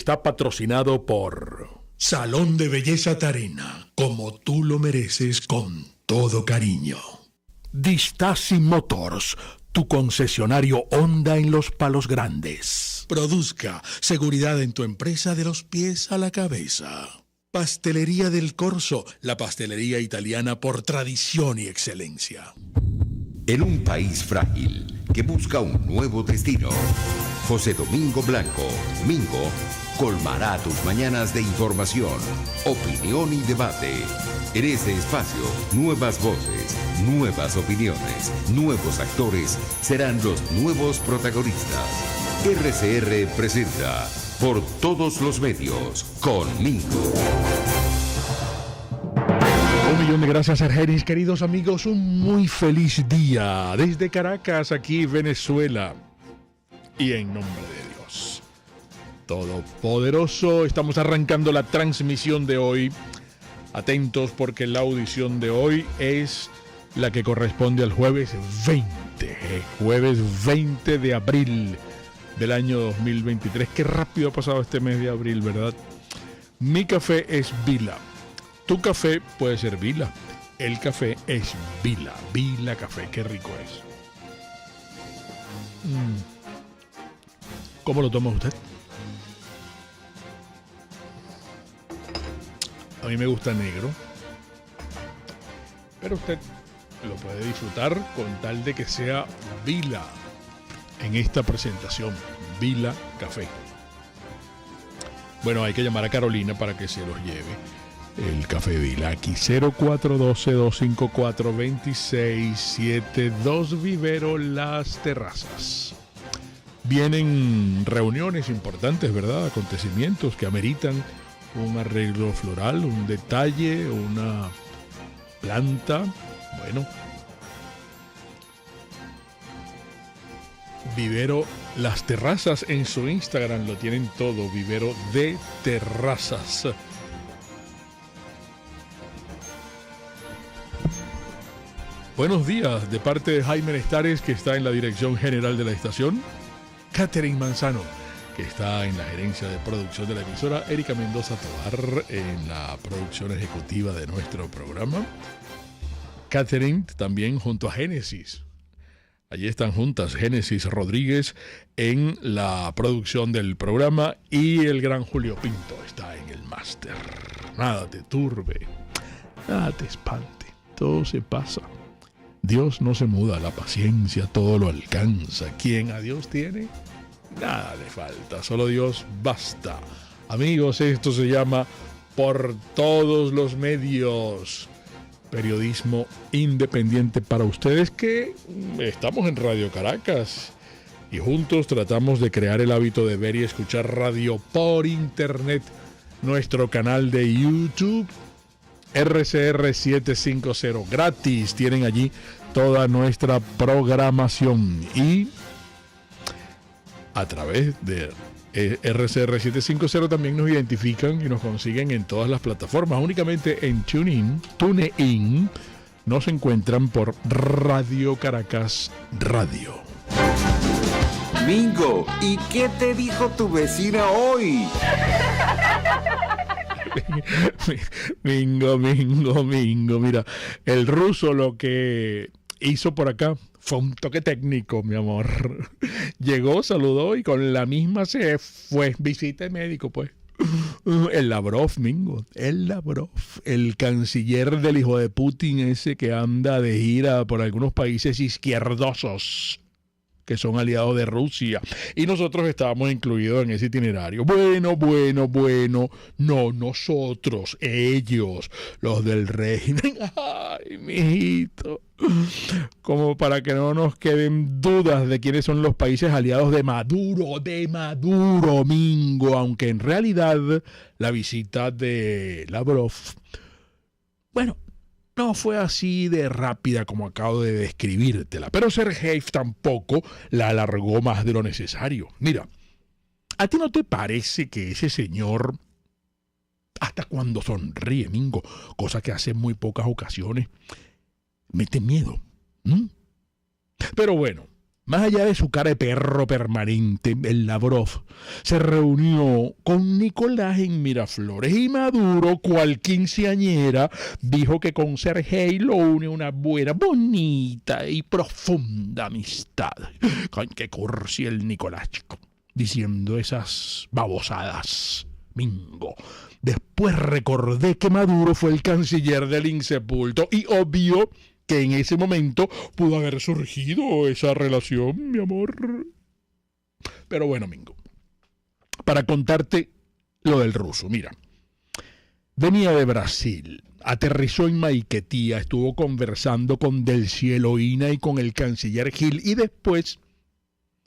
Está patrocinado por Salón de Belleza Tarena, como tú lo mereces con todo cariño. Distasi Motors, tu concesionario Honda en Los Palos Grandes. Produzca seguridad en tu empresa de los pies a la cabeza. Pastelería del Corso, la pastelería italiana por tradición y excelencia. En un país frágil que busca un nuevo destino, José Domingo Blanco, Mingo, colmará tus mañanas de información, opinión y debate. En este espacio, nuevas voces, nuevas opiniones, nuevos actores serán los nuevos protagonistas. RCR presenta por todos los medios con Mingo. 1.000.000 de gracias, Argenis. Queridos amigos, un muy feliz día desde Caracas, aquí Venezuela. Y en nombre de Dios Todopoderoso, estamos arrancando la transmisión de hoy. Atentos porque la audición de hoy es la que corresponde al jueves 20 de abril del año 2023. Qué rápido ha pasado este mes de abril, ¿verdad? Mi café es Vila. Tu café puede ser Vila. El café es Vila. Vila Café, qué rico es. ¿Cómo lo toma usted? A mí me gusta negro, pero usted lo puede disfrutar con tal de que sea Vila en esta presentación, Vila Café. Bueno, hay que llamar a Carolina para que se los lleve el café Vila. Aquí 0412-254-2672, Vivero Las Terrazas. Vienen reuniones importantes, ¿verdad? Acontecimientos que ameritan un arreglo floral, un detalle, una planta. Bueno, Vivero Las Terrazas en su Instagram lo tienen todo, Vivero de Terrazas. Buenos días de parte de Jaime Nestares, que está en la dirección general de la estación, Catherine Manzano, que está en la gerencia de producción de la emisora, Erika Mendoza Tovar en la producción ejecutiva de nuestro programa, Catherine también junto a Génesis. Allí están juntas Génesis Rodríguez en la producción del programa y el gran Julio Pinto está en el máster. Nada te turbe, nada te espante, todo se pasa. Dios no se muda, la paciencia todo lo alcanza. Quien a Dios tiene, nada le falta, solo Dios basta. Amigos, esto se llama Por Todos los Medios. Periodismo independiente para ustedes, que estamos en Radio Caracas y juntos tratamos de crear el hábito de ver y escuchar radio por internet. Nuestro canal de YouTube, RCR 750, gratis. Tienen allí toda nuestra programación y a través de RCR 750 también nos identifican y nos consiguen en todas las plataformas. Únicamente en TuneIn nos encuentran por Radio Caracas Radio. Mingo, ¿y qué te dijo tu vecina hoy? Mingo. Mira, el ruso lo que hizo por acá fue un toque técnico, mi amor. Llegó, saludó y con la misma se fue. Visita de médico, pues. El Lavrov, Mingo. El Lavrov. El canciller del hijo de Putin ese que anda de gira por algunos países izquierdosos que son aliados de Rusia. Y nosotros estábamos incluidos en ese itinerario. Bueno. No nosotros, ellos, los del régimen. Ay, mijito. Como para que no nos queden dudas de quiénes son los países aliados de Maduro, Mingo. Aunque en realidad la visita de Lavrov, bueno, no fue así de rápida como acabo de describírtela, pero Sergey tampoco la alargó más de lo necesario. Mira, ¿a ti no te parece que ese señor, hasta cuando sonríe, Mingo, cosa que hace en muy pocas ocasiones, mete miedo? Pero bueno, más allá de su cara de perro permanente, el Lavrov se reunió con Nicolás en Miraflores y Maduro, cual quinceañera, dijo que con Sergei lo une una buena, bonita y profunda amistad. Ay, qué cursi el Nicolás, chico, diciendo esas babosadas, Mingo. Después recordé que Maduro fue el canciller del insepulto y obvio que en ese momento pudo haber surgido esa relación, mi amor. Pero bueno, Mingo, para contarte lo del ruso, mira, venía de Brasil, aterrizó en Maiquetía, estuvo conversando con Del Cieloína y con el canciller Gil y después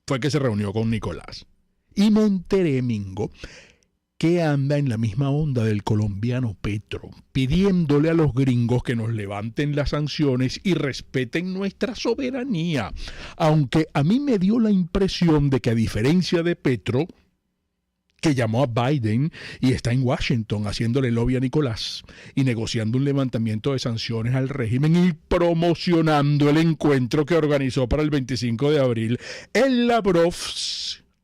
fue que se reunió con Nicolás. Y me enteré, Mingo, que anda en la misma onda del colombiano Petro, pidiéndole a los gringos que nos levanten las sanciones y respeten nuestra soberanía. Aunque a mí me dio la impresión de que, a diferencia de Petro, que llamó a Biden y está en Washington haciéndole lobby a Nicolás y negociando un levantamiento de sanciones al régimen y promocionando el encuentro que organizó para el 25 de abril, el Lavrov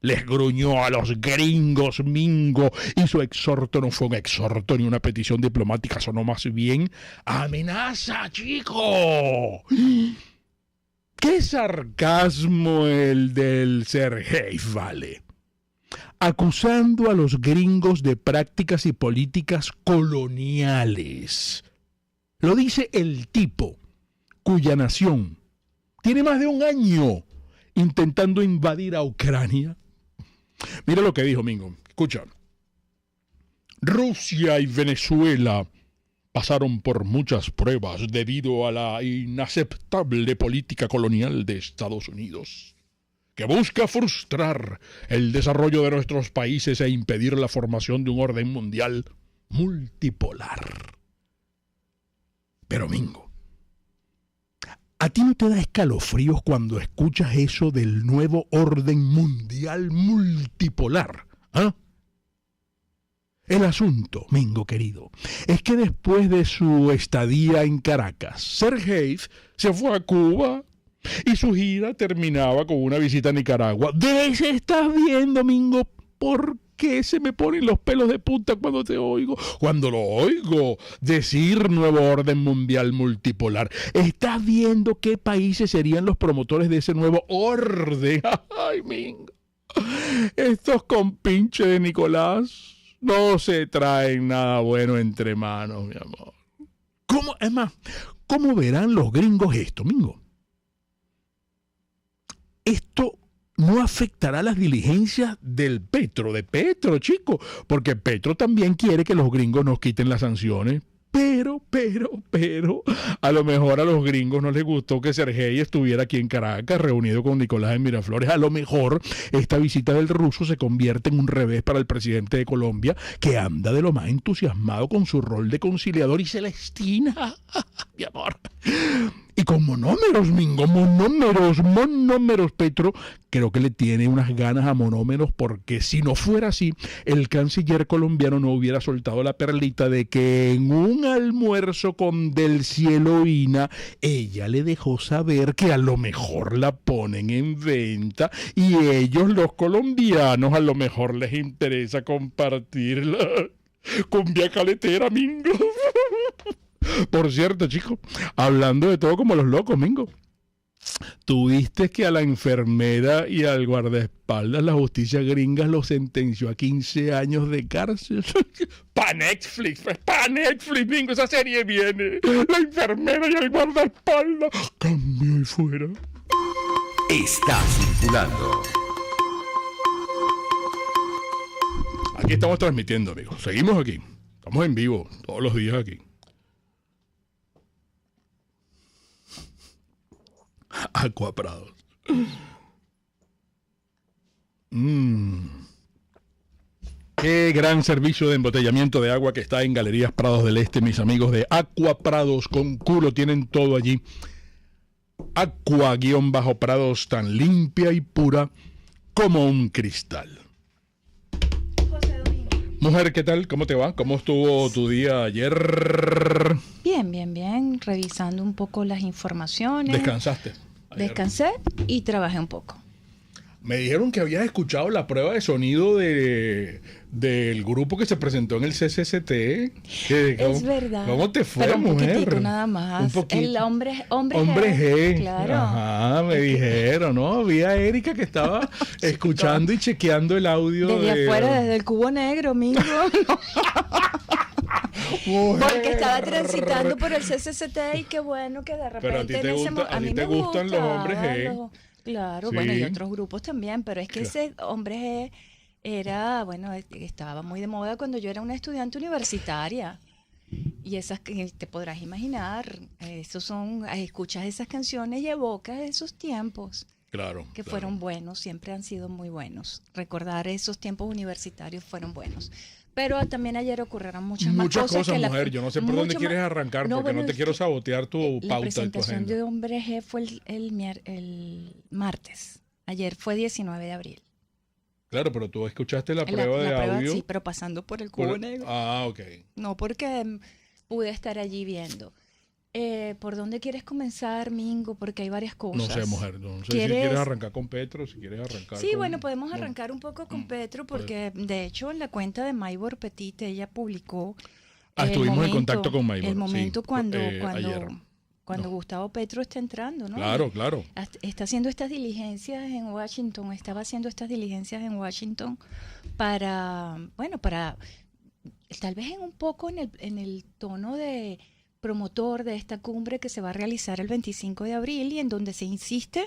les gruñó a los gringos, Mingo, y su exhorto no fue un exhorto ni una petición diplomática, sonó más bien amenaza, chico. ¡Qué sarcasmo el del Sergei, vale! Acusando a los gringos de prácticas y políticas coloniales. Lo dice el tipo cuya nación tiene más de un año intentando invadir a Ucrania. Mira lo que dijo, Mingo. Escucha. Rusia y Venezuela pasaron por muchas pruebas debido a la inaceptable política colonial de Estados Unidos, que busca frustrar el desarrollo de nuestros países e impedir la formación de un orden mundial multipolar. Pero, Mingo, ¿a ti no te da escalofríos cuando escuchas eso del nuevo orden mundial multipolar? ¿Ah? El asunto, Mingo querido, es que después de su estadía en Caracas, Sergei se fue a Cuba y su gira terminaba con una visita a Nicaragua. ¿De ese estás viendo, Mingo? ¿Por qué se me ponen los pelos de punta cuando te oigo? Cuando lo oigo decir nuevo orden mundial multipolar. ¿Estás viendo qué países serían los promotores de ese nuevo orden? Ay, Mingo. Estos compinches de Nicolás no se traen nada bueno entre manos, mi amor. ¿Cómo? Es más, ¿cómo verán los gringos esto, Mingo? Esto no afectará las diligencias de Petro, chico, porque Petro también quiere que los gringos nos quiten las sanciones. Pero, a lo mejor a los gringos no les gustó que Sergei estuviera aquí en Caracas reunido con Nicolás en Miraflores. A lo mejor esta visita del ruso se convierte en un revés para el presidente de Colombia, que anda de lo más entusiasmado con su rol de conciliador y celestina, mi amor. Y con monómeros, Mingo, monómeros, Petro, creo que le tiene unas ganas a monómeros, porque si no fuera así, el canciller colombiano no hubiera soltado la perlita de que en un almuerzo con Del Cieloína, ella le dejó saber que a lo mejor la ponen en venta y ellos, los colombianos, a lo mejor les interesa compartirla. Cumbia caletera, Mingo. Por cierto, chico, hablando de todo como los locos, Mingo, ¿tuviste que a la enfermera y al guardaespaldas la justicia gringa los sentenció a 15 años de cárcel? ¡Pa' Netflix, Mingo! Esa serie viene. La enfermera y el guardaespaldas. Cambio y fuera. Está circulando. Aquí estamos transmitiendo, amigos. Seguimos aquí. Estamos en vivo todos los días aquí. Aquaprados. Qué gran servicio de embotellamiento de agua que está en Galerías Prados del Este, mis amigos de Aquaprados con culo, tienen todo allí. Aqua-Prados, tan limpia y pura como un cristal. José Domingo. Mujer, ¿qué tal? ¿Cómo te va? ¿Cómo estuvo tu día ayer? Bien. Revisando un poco las informaciones. ¿Descansaste? Descansé y trabajé un poco. Me dijeron que habías escuchado la prueba de sonido del grupo que se presentó en el CCCT. Es verdad. ¿Cómo te fue, pero un mujer? poquitico nada más. Un poquito. El hombre G. Claro. Ajá, me dijeron, ¿no? Vi a Erika que estaba escuchando y chequeando el audio. Desde afuera, desde el cubo negro, Mingo. Porque estaba transitando por el CCCT y qué bueno que de repente Pero a ti te en ese gusta, a a mí ti te me gustan los hombres gustaban G. Claro, Sí. bueno, y otros grupos también, pero es que Claro. ese hombre G era, bueno, estaba muy de moda cuando yo era una estudiante universitaria. Y esas que te podrás imaginar, esos son, escuchas esas canciones y evocas esos tiempos Claro. que claro. fueron buenos, siempre han sido muy buenos. Recordar esos tiempos universitarios fueron buenos. Pero también ayer ocurrieron muchas más Muchas cosas, que mujer. Yo no sé por dónde quieres arrancar porque no te quiero sabotear tu la pauta y tu presentación agenda. de Hombre G fue el martes. Ayer fue 19 de abril. Claro, pero tú escuchaste la prueba de audio. Sí, pero pasando por el cubo negro. Ah, ok. No, porque pude estar allí viendo. ¿Por dónde quieres comenzar, Mingo? Porque hay varias cosas. No sé, mujer. No sé si ¿Quieres? quieres arrancar con Petro, si quieres arrancar Sí, con... bueno, podemos no. arrancar un poco con Petro pues. porque, de hecho, en la cuenta de Maybor Petit ella publicó Estuvimos en contacto con Maybor. el momento sí, cuando ayer. No. Gustavo Petro está entrando, ¿no? Claro, claro. Está haciendo estas diligencias en Washington, estaba haciendo estas diligencias en Washington para tal vez en un poco en el tono de promotor de esta cumbre que se va a realizar el 25 de abril y en donde se insiste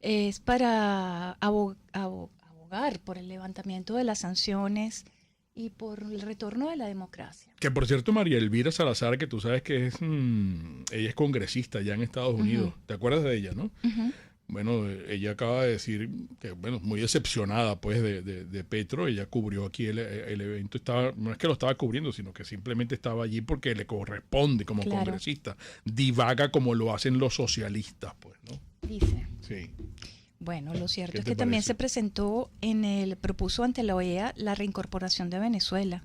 es para abogar por el levantamiento de las sanciones y por el retorno de la democracia. Que por cierto, María Elvira Salazar, que tú sabes que es ella es congresista ya en Estados Unidos. ¿Te acuerdas de ella, no? Uh-huh. Bueno, ella acaba de decir que, bueno, muy decepcionada pues de Petro. Ella cubrió aquí el evento. No es que lo estaba cubriendo, sino que simplemente estaba allí porque le corresponde como Claro. congresista. Divaga como lo hacen los socialistas, pues, ¿no? Dice. Sí. Bueno, lo cierto ¿Qué es te que también parece? se presentó propuso ante la OEA la reincorporación de Venezuela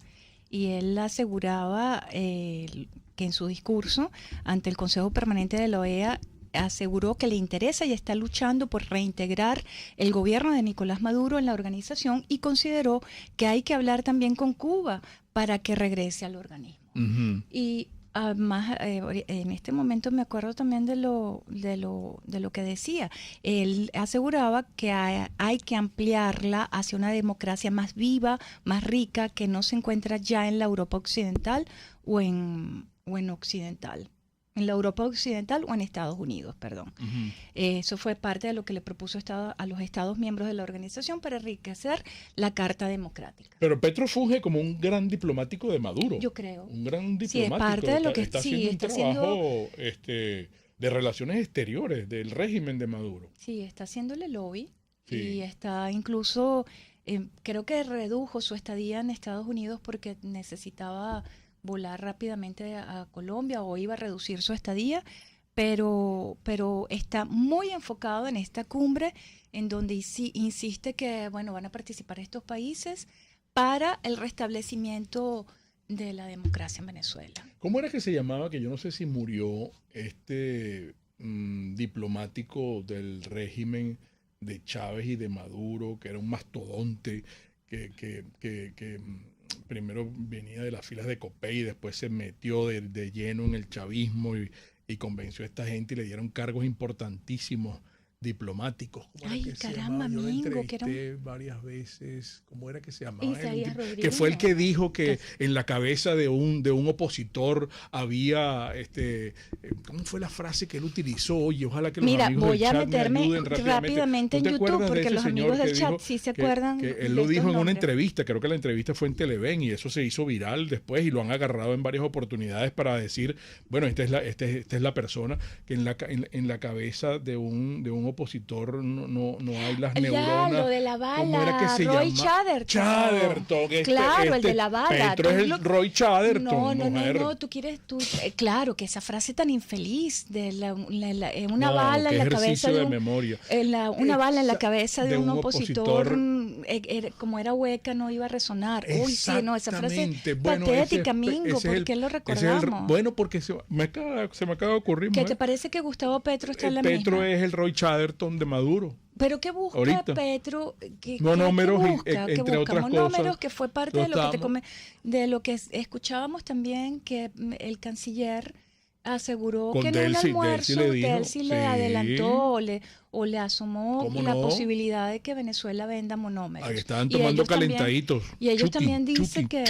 y él aseguraba que en su discurso ante el Consejo Permanente de la OEA aseguró que le interesa y está luchando por reintegrar el gobierno de Nicolás Maduro en la organización y consideró que hay que hablar también con Cuba para que regrese al organismo. Ujú. Y además, en este momento me acuerdo también de lo que decía. Él aseguraba que hay que ampliarla hacia una democracia más viva, más rica, que no se encuentra ya en la Europa occidental o en occidental. En la Europa occidental o en Estados Unidos, perdón. Ujú. Eso fue parte de lo que le propuso a los Estados miembros de la organización para enriquecer la Carta Democrática. Pero Petro funge como un gran diplomático de Maduro. Yo creo. Un gran Sí, es diplomático. parte de lo que está sí, haciendo un está trabajo de relaciones exteriores del régimen de Maduro. Sí, está haciéndole lobby Sí. y está incluso, creo que redujo su estadía en Estados Unidos porque necesitaba volar rápidamente a Colombia o iba a reducir su estadía, pero está muy enfocado en esta cumbre en donde insiste que bueno, van a participar estos países para el restablecimiento de la democracia en Venezuela. ¿Cómo era que se llamaba? Que yo no sé si murió este diplomático del régimen de Chávez y de Maduro, que era un mastodonte que primero venía de las filas de COPEI y después se metió de lleno en el chavismo y convenció a esta gente y le dieron cargos importantísimos diplomáticos. ¿Cómo era Ay, que se caramba, llamaba? Yo lo Mingo, que era un- entrevisté varias veces. ¿Cómo era que se llamaba? Isaías Era un tipo- que Rodríguez. fue el que dijo que en la cabeza de un opositor había ¿cómo fue la frase que él utilizó? Oye, ojalá que los Mira, amigos voy del a chat me meterme ayuden rápidamente en ¿Tú te YouTube, acuerdas de porque ese los señor amigos del que chat dijo sí se que- acuerdan que de él lo estos dijo en una nombres? entrevista, creo que la entrevista fue en Televen y eso se hizo viral después y lo han agarrado en varias oportunidades para decir, bueno, esta es la persona que en la cabeza de un opositor no hay las Ya, neuronas. lo de la ¿Cómo era que bala, se Roy llama? Chatterton. Chatterton. Claro, el de la bala. Petro es Tú el lo- Roy Chatterton, No, mujer. claro, que esa frase tan infeliz de una No, bala qué en la cabeza ejercicio de de un, memoria. una bala en la Exa- cabeza de un opositor, opositor. como era hueca, no iba a resonar. Uy, sí, no, esa frase Exactamente. Bueno, patética, ese Mingo, es ¿por el- qué lo ese es recordamos? bueno, porque se me acaba de ocurrir. ¿Qué mujer. te parece que Gustavo Petro está en la Petro misma? es el Roy Chatterton Chatterton de Maduro. ¿Pero qué busca Ahorita. Petro? Monómeros, ¿Qué busca? ¿Qué entre busca? otras Monómeros, cosas. que fue parte No de lo que estamos. de lo que escuchábamos también, que el canciller aseguró Con que en un Delcy almuerzo le dijo, Delcy le sí. adelantó o le asomó ¿Cómo la no? posibilidad de que Venezuela venda monómeros. Ahí estaban Y tomando ellos también- calentaditos. y ellos Chucky, también dicen que...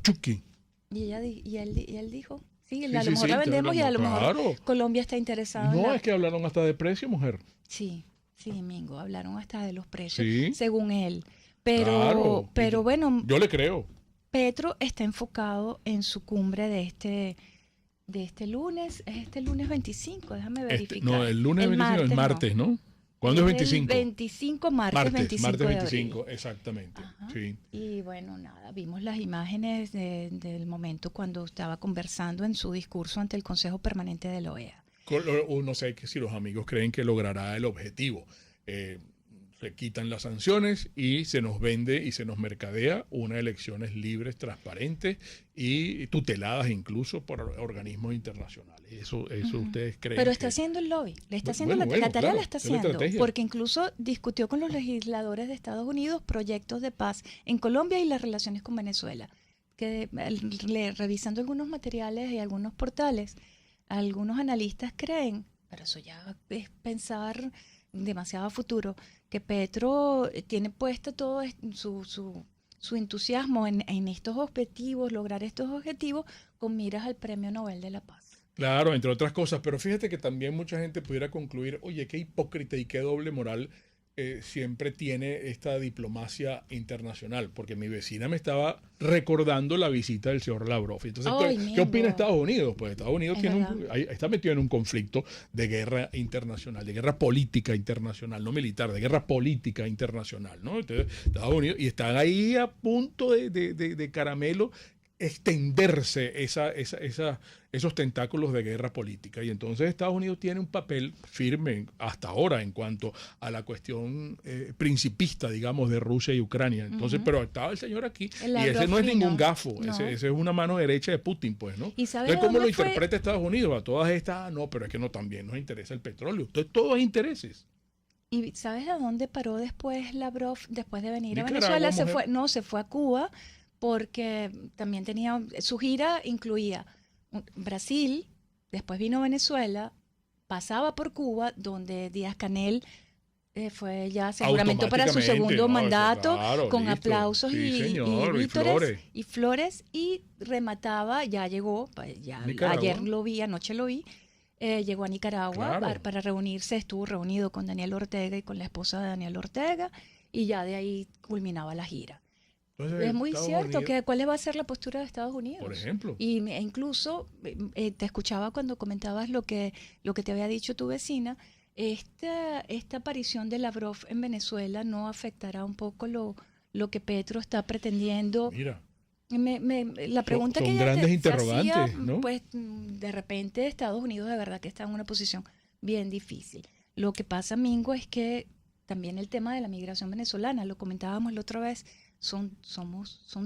Chucky. Y él dijo, sí, Sí, a lo sí, mejor sí, la vendemos y a lo claro. mejor Colombia está interesada en No, la... es que hablaron hasta de precio, mujer. Sí, Mingo, hablaron hasta de los precios, Sí. según él. Pero, Claro. pero bueno, Yo le creo. Petro está enfocado en su cumbre de este lunes. Es este lunes 25, déjame verificar. No, el lunes 25 es no. martes, ¿no? ¿Cuándo es 25? El 25, martes 25 martes de 25, abril. exactamente. Ajá. Sí. Y bueno, nada, vimos las imágenes del momento cuando estaba conversando en su discurso ante el Consejo Permanente de la OEA. No sé si los amigos creen que logrará el objetivo. Se quitan las sanciones y se nos vende y se nos mercadea unas elecciones libres, transparentes y tuteladas incluso por organismos internacionales. Eso ustedes creen. Pero que- está haciendo el lobby, le está haciendo Bueno, la tarea claro, la está es la haciendo, estrategia. porque incluso discutió con los legisladores de Estados Unidos proyectos de paz en Colombia y las relaciones con Venezuela. Que revisando algunos materiales y algunos portales, algunos analistas creen, pero eso ya es pensar demasiado a futuro, que Petro tiene puesto todo su entusiasmo en estos objetivos, lograr estos objetivos con miras al Premio Nobel de la Paz. Claro, entre otras cosas, pero fíjate que también mucha gente pudiera concluir, oye, qué hipócrita y qué doble moral siempre tiene esta diplomacia internacional, porque mi vecina me estaba recordando la visita del señor Lavrov. Entonces, Ay, ¿qué Mingo. opina Estados Unidos? Pues Estados Unidos Es está metido en un conflicto de guerra internacional, de guerra política internacional, no militar, de guerra política internacional, ¿no? Entonces, Estados Unidos, y están ahí a punto de caramelo extenderse esos tentáculos de guerra política. Y entonces Estados Unidos tiene un papel firme hasta ahora en cuanto a la cuestión principista, digamos, de Rusia y Ucrania. Entonces, pero estaba el señor aquí El y ese Lavrov no es fino. ningún gafo, No. ese es una mano derecha de Putin, pues, ¿no? ¿Y sabes Entonces, ¿cómo lo dónde fue? interpreta Estados Unidos? A todas estas, no, pero es que no, también nos interesa el petróleo. Entonces, todos intereses. ¿Y sabes a dónde paró después Lavrov, después de venir a Nicaragua, Venezuela? mujer. Se fue a Cuba porque también tenía, su gira incluía Brasil, después vino Venezuela, pasaba por Cuba, donde Díaz-Canel fue ya seguramente para su segundo Automáticamente, no, mandato, claro, con listo. aplausos Sí, y señor, y vítores flores. flores, y remataba, ya llegó, ya Nicaragua. ayer lo vi, anoche lo vi, llegó a Nicaragua Claro. para reunirse, estuvo reunido con Daniel Ortega y con la esposa de Daniel Ortega, y ya de ahí culminaba la gira. Entonces, Es muy Estados cierto Unidos, que cuál va a ser la postura de Estados Unidos. por ejemplo. E incluso te escuchaba cuando comentabas lo que te había dicho tu vecina. Esta aparición de Lavrov en Venezuela no afectará un poco lo que Petro está pretendiendo. Mira. La pregunta son que ella grandes se interrogantes, hacía, ¿no? pues de repente Estados Unidos de verdad que está en una posición bien difícil. Lo que pasa, Mingo, es que también el tema de la migración venezolana, lo comentábamos la otra vez, son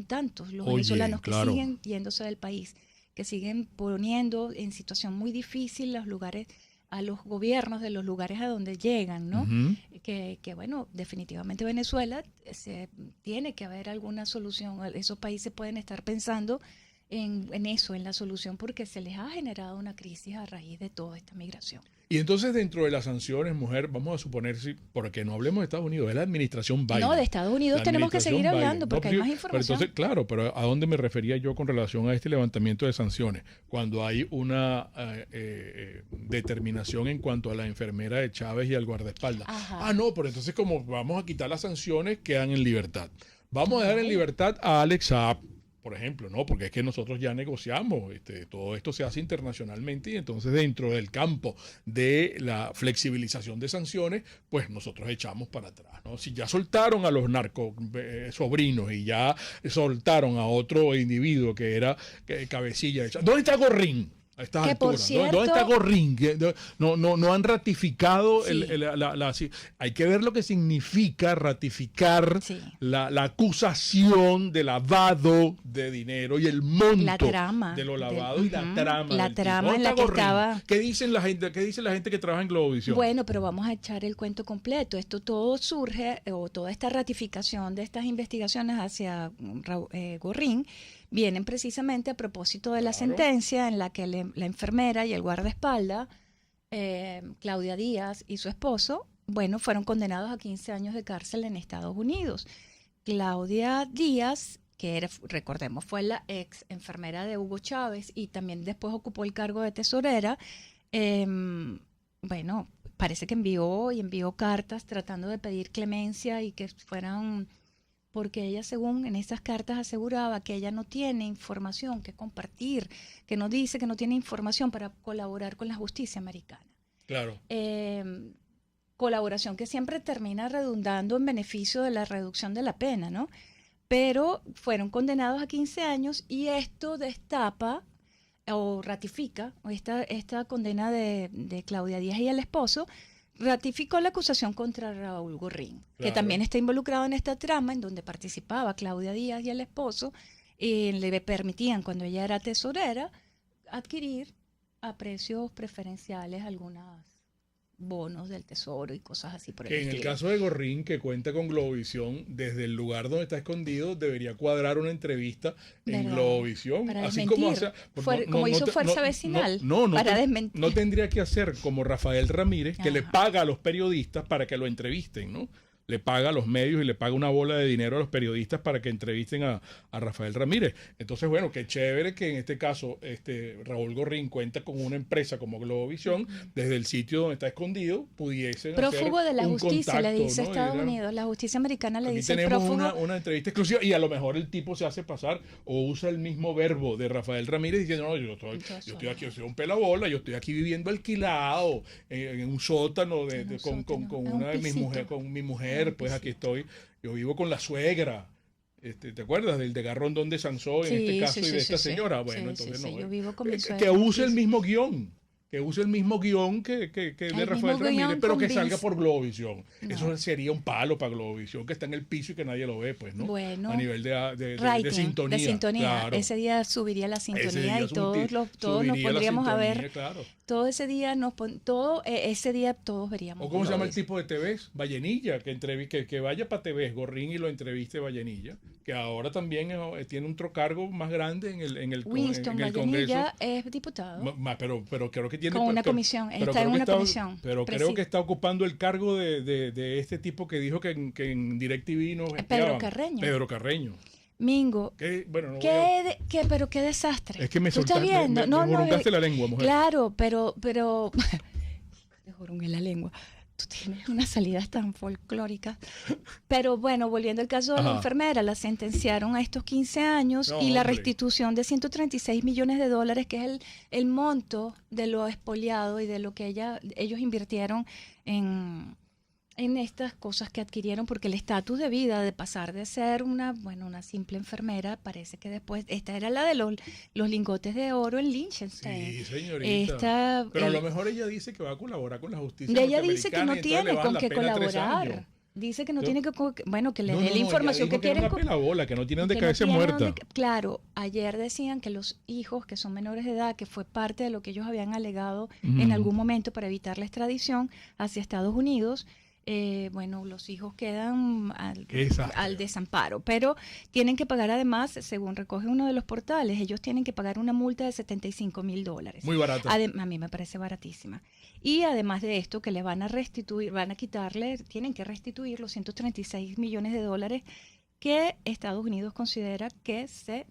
tantos los Oye, venezolanos claro. que siguen yéndose del país, que siguen poniendo en situación muy difícil los lugares, a los gobiernos de los lugares a donde llegan, ¿no? Ujú. Que bueno, definitivamente Venezuela tiene que haber alguna solución. Esos países pueden estar pensando en eso, en la solución, porque se les ha generado una crisis a raíz de toda esta migración. Y entonces dentro de las sanciones, mujer, vamos a suponer, porque no hablemos de Estados Unidos, es la administración Biden. No, de Estados Unidos La tenemos que administración seguir Biden. hablando No, porque hay pero- más pero información. entonces, claro, pero ¿a dónde me refería yo con relación a este levantamiento de sanciones? Cuando hay una determinación en cuanto a la enfermera de Chávez y al guardaespaldas. Ajá. Ah, no, pero entonces como vamos a quitar las sanciones, quedan en libertad. Vamos a dejar en libertad a Alex Saab, por ejemplo, ¿no? Porque es que nosotros ya negociamos, todo esto se hace internacionalmente y entonces dentro del campo de la flexibilización de sanciones, pues nosotros echamos para atrás, ¿no? Si ya soltaron a los narco sobrinos y ya soltaron a otro individuo que era cabecilla de Chávez. ¿Dónde está Gorrín? A estas Que, por alturas. cierto- ¿Dónde está Gorrín? No han ratificado. Sí. Sí. Hay que ver lo que significa ratificar Sí. la acusación de lavado de dinero y el monto La trama de lo del- lavado y la ujú, trama. la del tipo. trama ¿Dónde en la está que Gorrín? estaba- ¿Qué dicen la gente? ¿Qué dice la gente que trabaja en Globovisión? Bueno, pero vamos a echar el cuento completo. Esto todo surge, o toda esta ratificación de estas investigaciones hacia Gorrín, vienen precisamente a propósito de la Claro. sentencia en la que la enfermera y el guardaespaldas, Claudia Díaz y su esposo, bueno, fueron condenados a 15 años de cárcel en Estados Unidos. Claudia Díaz, que era, recordemos, fue la ex enfermera de Hugo Chávez y también después ocupó el cargo de tesorera, bueno, parece que envió cartas tratando de pedir clemencia y que fueran, porque ella, según en esas cartas, aseguraba que ella no tiene información que compartir, que no dice que no tiene información para colaborar con la justicia americana. Claro. Colaboración que siempre termina redundando en beneficio de la reducción de la pena, ¿no? Pero fueron condenados a 15 años y esto destapa o ratifica esta condena de Claudia Díaz y el esposo, ratificó la acusación contra Raúl Gorrín, que Claro. también está involucrado en esta trama en donde participaba Claudia Díaz y el esposo, y le permitían, cuando ella era tesorera, adquirir a precios preferenciales algunos bonos del tesoro y cosas así por el Que en el estilo. caso de Gorrín, que cuenta con Globovisión, desde el lugar donde está escondido, debería cuadrar una entrevista en ¿Verdad? Globovisión. Para así desmentir. Como hizo Fuerza Vecinal, para desmentir. No tendría que hacer como Rafael Ramírez, que le Ajá. paga a los periodistas para que lo entrevisten, ¿no? Le paga a los medios y le paga una bola de dinero a los periodistas para que entrevisten a Rafael Ramírez. Entonces, bueno, qué chévere que en este caso Raúl Gorrín cuenta con una empresa como Globovisión, desde el sitio donde está escondido, pudiesen Prófugo hacer de la un justicia, le contacto, dice ¿no? Estados Y dirán, Unidos. La justicia americana le aquí dice tenemos prófugo. una entrevista exclusiva y a lo mejor el tipo se hace pasar o usa el mismo verbo de Rafael Ramírez diciendo, no, yo estoy aquí, yo soy un pelabola, yo estoy aquí viviendo alquilado en un sótano En un con sótano, en una un de mis pisito. mujeres, con mi En mujer, un pues aquí pisito. estoy, yo vivo con la suegra. ¿Te acuerdas del de Garrondón de Sansó en este caso y de esta señora? Bueno, Sí, entonces sí, no. yo vivo con mi que suegra en un use el piso. mismo guión. Que use el mismo guión que de El Rafael mismo Ramírez, guión pero con que salga Vince. por Globovisión. No. Eso sería un palo para Globovisión, que está en el piso y que nadie lo ve, pues, ¿no? Bueno, a nivel de rating, sintonía. de sintonía. Claro. Ese día subiría la Ese sintonía día y todos nos subiría la pondríamos a ver. sintonía, claro. Todo ese día ese día todos veríamos. ¿O cómo se llama el Globis. tipo de TVs? Vallenilla, que vaya para TVs, Gorrín, y lo entreviste Vallenilla, que ahora también tiene un cargo más grande en el Winston en el Congreso. Vallenilla es diputado. Pero creo que tiene Con una pero- comisión, pero está creo en que una comisión. Pero creo que está ocupando el cargo de este tipo que dijo que en DirecTV no espiaban. Carreño. Pedro Carreño. Mingo, Que, bueno, no voy a- pero qué desastre. es que me ¿Tú estás soltaste, viendo? me jurungaste la lengua, mujer. Claro, pero te jurungué la lengua. Tú tienes unas salidas tan folclóricas. Pero bueno, volviendo al caso de la Ajá. enfermera, la sentenciaron a estos 15 años No, y la hombre. restitución de 136 millones de dólares, que es el monto de lo expoliado y de lo que ellos invirtieron en estas cosas que adquirieron, porque el estatus de vida de pasar de ser una simple enfermera, parece que después, esta era la de los lingotes de oro en Liechtenstein. Sí, señorita. Pero a lo mejor ella dice que va a colaborar con la justicia Ella dice que norteamericana no y entonces le tiene bajan con la qué pena 3 colaborar. años. Dice que no Yo- tiene que, que le No, dé no, la no, información ella que dijo quiere. era una pelabola, que no tienen de que caerse no tiene muerta. Claro, ayer decían que los hijos que son menores de edad, que fue parte de lo que ellos habían alegado Ujú. en algún momento para evitar la extradición hacia Estados Unidos, los hijos quedan Qué desastre. al desamparo, pero tienen que pagar además, según recoge uno de los portales, ellos tienen que pagar una multa de $75,000. Muy barata. A mí me parece baratísima. Y además de esto, que les van a restituir, tienen que restituir los 136 millones de dólares que Estados Unidos considera que se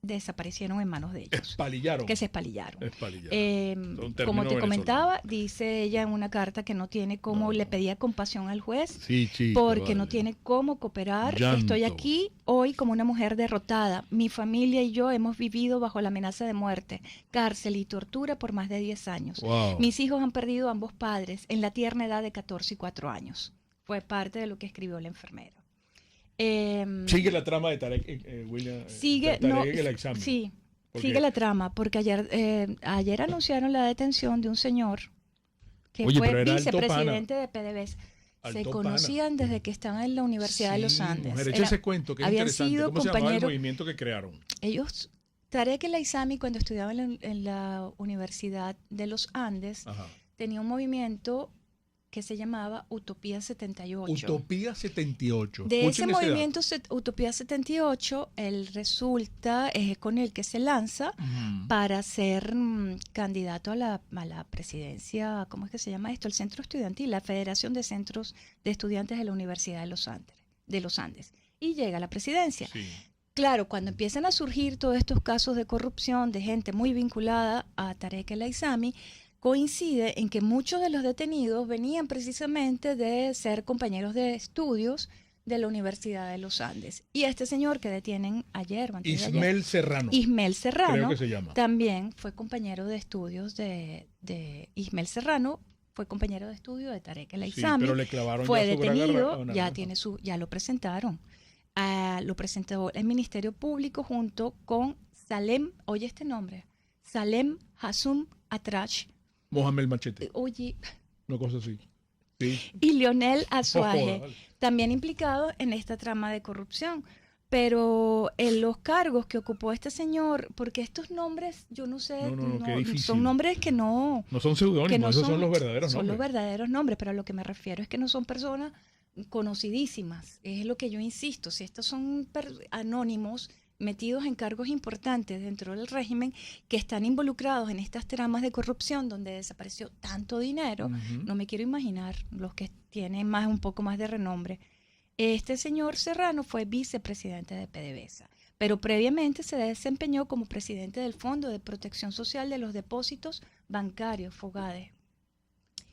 desaparecieron en manos de ellos, Espalillaron. que se espalillaron. Espalillaron. Como término te venezolano. comentaba, dice ella en una carta que no tiene cómo, le pedía compasión al juez, Sí, chico, porque no vale. tiene cómo cooperar. Llanto. Estoy aquí hoy como una mujer derrotada. Mi familia y yo hemos vivido bajo la amenaza de muerte, cárcel y tortura por más de 10 años. Wow. Mis hijos han perdido a ambos padres en la tierna edad de 14 y 4 años. Fue parte de lo que escribió la enfermera. Sigue la trama de Tarek, William. Sigue, Tarek no, en el examen. sí, Porque, Sigue la trama, porque ayer anunciaron la detención de un señor que Oye, pero fue era alto vicepresidente de PDVSA. Se alto conocían desde que estaban en la Universidad de los sí, Andes. mujer, echa ese cuento, que es habían interesante. sido ¿Cómo se llamaba el compañeros. movimiento que crearon? Ellos, Tarek El Aizami, cuando estudiaba en la Universidad de los Andes, Ajá. tenía un movimiento que se llamaba Utopía 78. Utopía 78. De ese Escuchen movimiento Utopía 78, él resulta, es con el que se lanza dato. para ser candidato a la presidencia, ¿cómo es que se llama esto? El Centro Estudiantil, la Federación de Centros de Estudiantes de la Universidad de los Andes. Y llega a la presidencia. Sí. Claro, cuando empiezan a surgir todos estos casos de corrupción de gente muy vinculada a Tarek El Aizami, coincide en que muchos de los detenidos venían precisamente de ser compañeros de estudios de la Universidad de los Andes. Y este señor que detienen ayer, o antes de ayer, Ismael Serrano. Ismael Serrano, Creo que se llama. también fue compañero de estudios de Ismael Serrano, fue compañero de estudio de Tarek El Sí, Aizami. pero le clavaron Fue ya su gran detenido, agarrón. ya lo presentaron. Lo presentó el Ministerio Público junto con Salem, oye este nombre, Salem Hassum Atrach, Mohamed Machete. oye, Una cosa así. Sí. y Lionel Azuaje, Joder. también implicados en esta trama de corrupción. Pero en los cargos que ocupó este señor, porque estos nombres, yo no sé, No, qué difícil. son nombres que no No son seudónimos, esos son los verdaderos son nombres. los verdaderos nombres, pero a lo que me refiero es que no son personas conocidísimas. Es lo que yo insisto. Si estos son anónimos metidos en cargos importantes dentro del régimen que están involucrados en estas tramas de corrupción donde desapareció tanto dinero, Ujú. no me quiero imaginar los que tienen un poco más de renombre. Este señor Serrano fue vicepresidente de PDVSA, pero previamente se desempeñó como presidente del Fondo de Protección Social de los Depósitos Bancarios, FOGADE.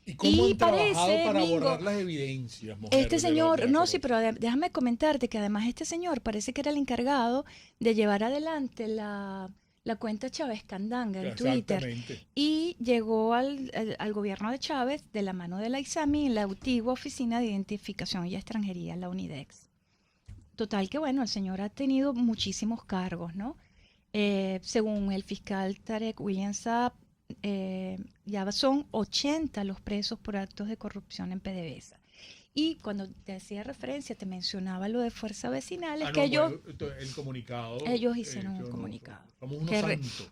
¿Y cómo Y han trabajado parece, para Mingo, borrar las evidencias, mujer, Este de señor, la no, sí, corrupción? pero déjame comentarte que además este señor parece que era el encargado de llevar adelante la cuenta Chávez Candanga en Twitter. Exactamente. Y llegó al gobierno de Chávez de la mano de la ISAMI en la antigua Oficina de Identificación y Extranjería, la UNIDEX. Total que bueno, el señor ha tenido muchísimos cargos, ¿no? Según el fiscal Tarek William Saab, ya son 80 los presos por actos de corrupción en PDVSA. Y cuando te hacía referencia, te mencionaba lo de Fuerza Vecinal, es Ah, que no, ellos pues, el comunicado. ellos hicieron un yo no- comunicado. Somos unos Que santos.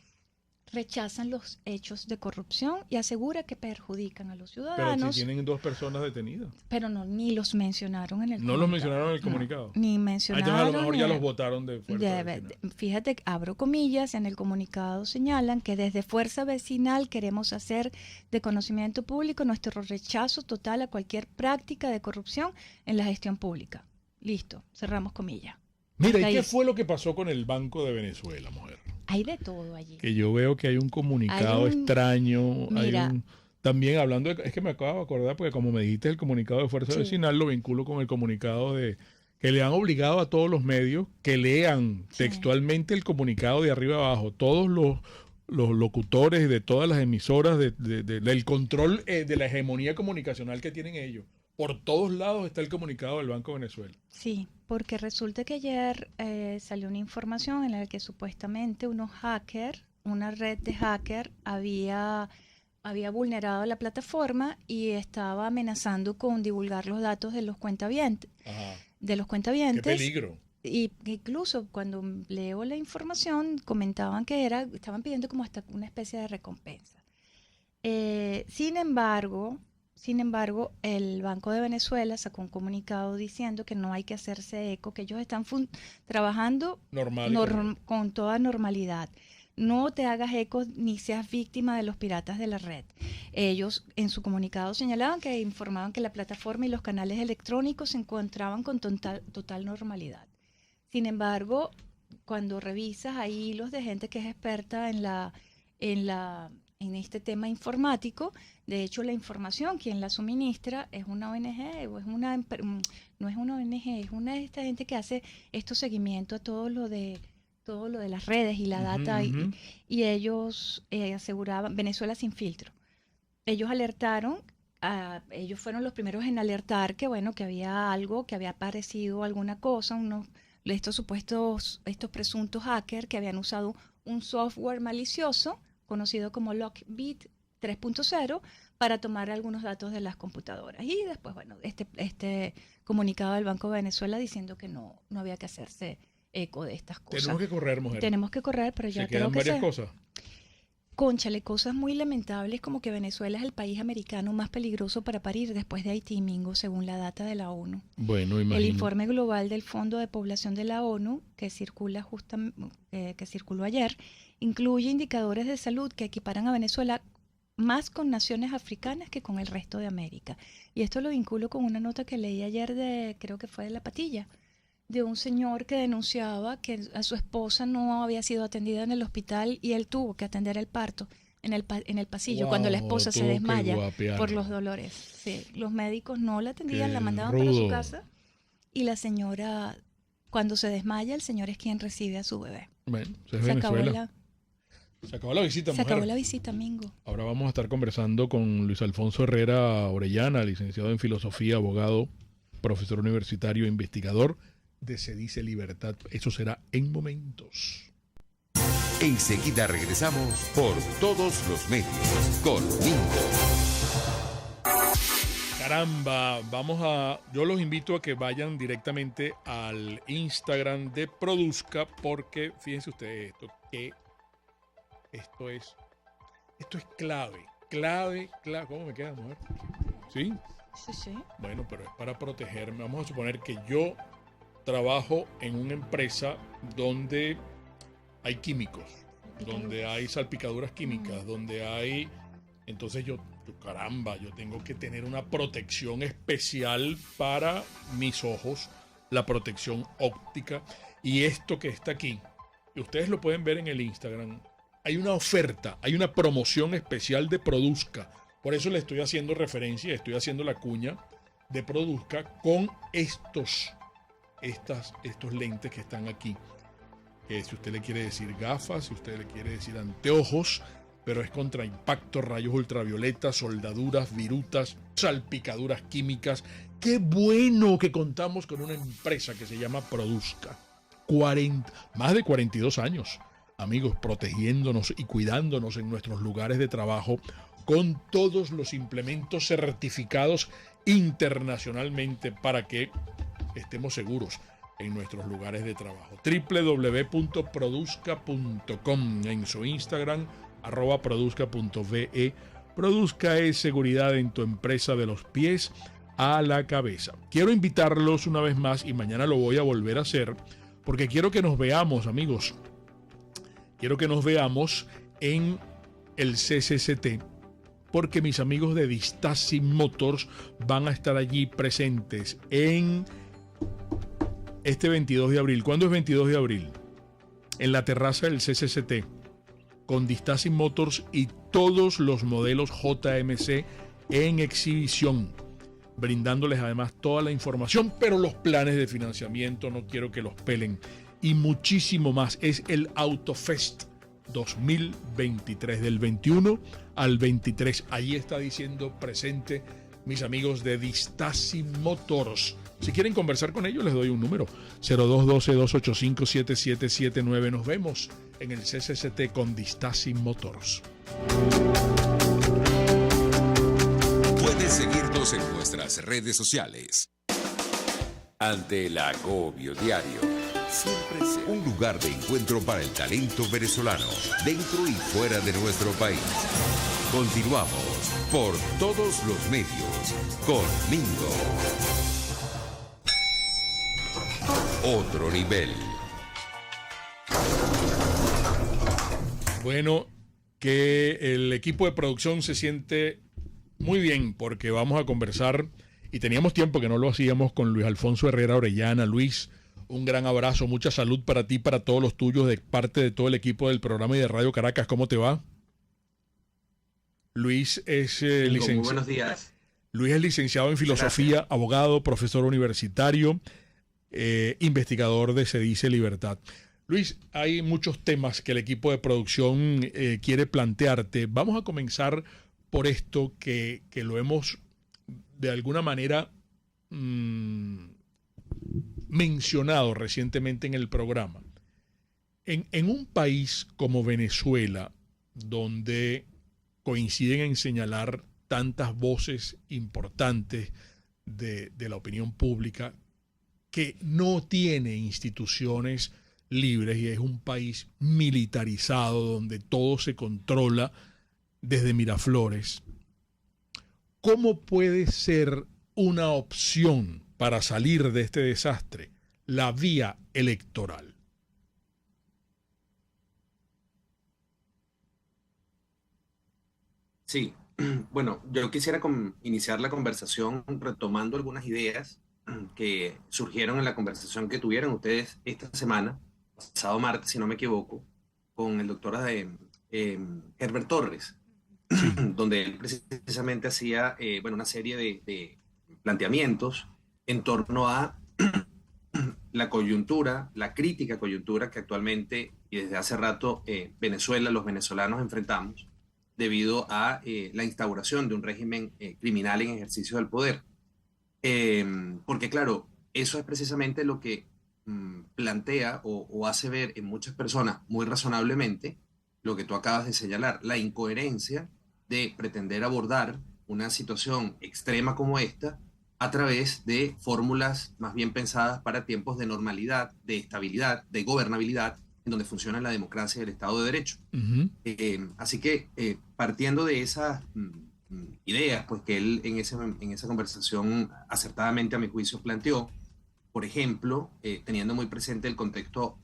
rechazan los hechos de corrupción y asegura que perjudican a los Pero ciudadanos, si tienen 2 personas detenidas. pero no, ni los mencionaron en el No los mencionaron en el No, comunicado. ni Ah, mencionaron. entonces a lo mejor ya ni- los votaron de fuerza vecinal. Fíjate, abro comillas, en el comunicado señalan que desde Fuerza Vecinal queremos hacer de conocimiento público nuestro rechazo total a cualquier práctica de corrupción en la gestión pública. Listo, cerramos comillas. Mira, ¿y Hasta qué ahí. fue lo que pasó con el Banco de Venezuela, mujer? Hay de todo allí. Que yo veo que hay un comunicado Hay un- extraño. Mira. También hablando es que me acabo de acordar, porque como me dijiste el comunicado de Fuerza Sí. Vecinal, lo vinculo con el comunicado de que le han obligado a todos los medios que lean Sí. textualmente el comunicado de arriba abajo. Todos los locutores de todas las emisoras del control de la hegemonía comunicacional que tienen ellos. Por todos lados está el comunicado del Banco de Venezuela. Sí, porque resulta que ayer salió una información en la que supuestamente unos hackers, una red de hackers, había vulnerado la plataforma y estaba amenazando con divulgar los datos de los cuentavientes. Ajá. De los Qué cuentavientes. peligro. Y incluso cuando leo la información comentaban que estaban pidiendo como hasta una especie de recompensa. Sin embargo, el Banco de Venezuela sacó un comunicado diciendo que no hay que hacerse eco, que ellos están trabajando Normal. y correcto. con toda normalidad. No te hagas eco ni seas víctima de los piratas de la red. Ellos en su comunicado señalaban que informaban que la plataforma y los canales electrónicos se encontraban con total normalidad. Sin embargo, cuando revisas, hay hilos de gente que es experta en este tema informático. De hecho, la información, quien la suministra, es una ONG o no es una ONG, es una de esta gente que hace estos seguimientos a todo lo de las redes y la Ujú, data. ujú. Y ellos aseguraban, Venezuela sin filtro. Ellos alertaron, ellos fueron los primeros en alertar que bueno, que había algo, que había aparecido alguna cosa, unos estos presuntos hackers que habían usado un software malicioso conocido como Lockbit 3.0 para tomar algunos datos de las computadoras. Y después, bueno, este comunicado del Banco de Venezuela diciendo que no había que hacerse eco de estas cosas. Tenemos que correr, mujer. Tenemos que correr, pero ya Se quedan varias cosas. Cónchale, cosas muy lamentables como que Venezuela es el país americano más peligroso para parir después de Haití, Mingo, según la data de la ONU. Bueno, El imagino. informe global del Fondo de Población de la ONU, que circuló ayer, incluye indicadores de salud que equiparan a Venezuela más con naciones africanas que con el resto de América. Y esto lo vinculo con una nota que leí ayer creo que fue de La Patilla, de un señor que denunciaba que a su esposa no había sido atendida en el hospital y él tuvo que atender el parto en el pasillo cuando la esposa se tuvo que desmaya guapear. por los dolores. Sí, los médicos no la atendían, Qué la mandaban para su rudo. casa y la señora, cuando se desmaya, el señor es quien recibe a su bebé. Bueno, eso es Se acabó, Venezuela. Se acabó la visita, se mujer. acabó la visita, Mingo. Ahora vamos a estar conversando con Luis Alfonso Herrera Orellana, licenciado en filosofía, abogado, profesor universitario, investigador de Se Dice Libertad. Eso será en momentos. Enseguida regresamos por todos los medios con Mingo. Caramba, yo los invito a que vayan directamente al Instagram de Produzca, porque fíjense ustedes esto es clave. ¿Cómo me queda, mujer? ¿Sí? Sí. Bueno, pero es para protegerme. Vamos a suponer que yo trabajo en una empresa donde hay químicos, donde hay salpicaduras químicas, donde hay... Entonces yo tengo que tener una protección especial para mis ojos, la protección óptica. Y esto que está aquí, y ustedes lo pueden ver en el Instagram, hay una oferta, hay una promoción especial de Produzca. Por eso le estoy haciendo referencia, estoy haciendo la cuña de Produzca con estos lentes que están aquí. Que si usted le quiere decir gafas, si usted le quiere decir anteojos, pero es contra impacto, rayos ultravioleta, soldaduras, virutas, salpicaduras químicas. ¡Qué bueno que contamos con una empresa que se llama Produzca! Más de 42 años, amigos, protegiéndonos y cuidándonos en nuestros lugares de trabajo con todos los implementos certificados internacionalmente para que estemos seguros en nuestros lugares de trabajo. www.produzca.com, en su Instagram, @produzca.ve. Produzca es seguridad en tu empresa de los pies a la cabeza. Quiero invitarlos una vez más, y mañana lo voy a volver a hacer, porque quiero que nos veamos, amigos. Quiero que nos veamos en el CCCT, porque mis amigos de Distasi Motors van a estar allí presentes en este 22 de abril. ¿Cuándo es 22 de abril? En la terraza del CCCT, con Distasi Motors y todos los modelos JMC en exhibición, brindándoles además toda la información, pero los planes de financiamiento no quiero que los pelen, y muchísimo más. Es el Autofest 2023, del 21 al 23. Allí está diciendo presente mis amigos de Distasi Motors. Si quieren conversar con ellos, les doy un número: 0212-285-7779. Nos vemos en el CCCT con Distasi Motors. Puedes seguirnos en nuestras redes sociales. Ante el agobio diario, siempre será un lugar de encuentro para el talento venezolano, dentro y fuera de nuestro país. Continuamos por todos los medios con Mingo. Otro nivel. Bueno, que el equipo de producción se siente muy bien, porque vamos a conversar, y teníamos tiempo que no lo hacíamos, con Luis Alfonso Herrera Orellana. Luis, un gran abrazo, mucha salud para ti, para todos los tuyos, de parte de todo el equipo del programa y de Radio Caracas. ¿Cómo te va? Luis es Muy buenos días. Luis es licenciado en filosofía, Gracias. abogado, profesor universitario, investigador de Se Dice Libertad. Luis, hay muchos temas que el equipo de producción quiere plantearte. Vamos a comenzar por esto que lo hemos de alguna manera mencionado recientemente en el programa. En un país como Venezuela, donde coinciden en señalar tantas voces importantes de la opinión pública, que no tiene instituciones libres y es un país militarizado donde todo se controla desde Miraflores, ¿cómo puede ser una opción para salir de este desastre la vía electoral? Sí, bueno, yo quisiera iniciar la conversación retomando algunas ideas que surgieron en la conversación que tuvieron ustedes esta semana, pasado martes, si no me equivoco, con el doctor Herbert Torres, donde él precisamente hacía bueno, una serie de planteamientos en torno a la coyuntura, la crítica coyuntura que actualmente y desde hace rato Venezuela, los venezolanos enfrentamos debido a la instauración de un régimen criminal en ejercicio del poder. Porque claro, eso es precisamente lo que plantea o hace ver en muchas personas muy razonablemente lo que tú acabas de señalar, la incoherencia de pretender abordar una situación extrema como esta a través de fórmulas más bien pensadas para tiempos de normalidad, de estabilidad, de gobernabilidad, en donde funciona la democracia y el Estado de Derecho. Así que partiendo de esas ideas, pues que él en esa conversación acertadamente a mi juicio planteó, por ejemplo, teniendo muy presente el contexto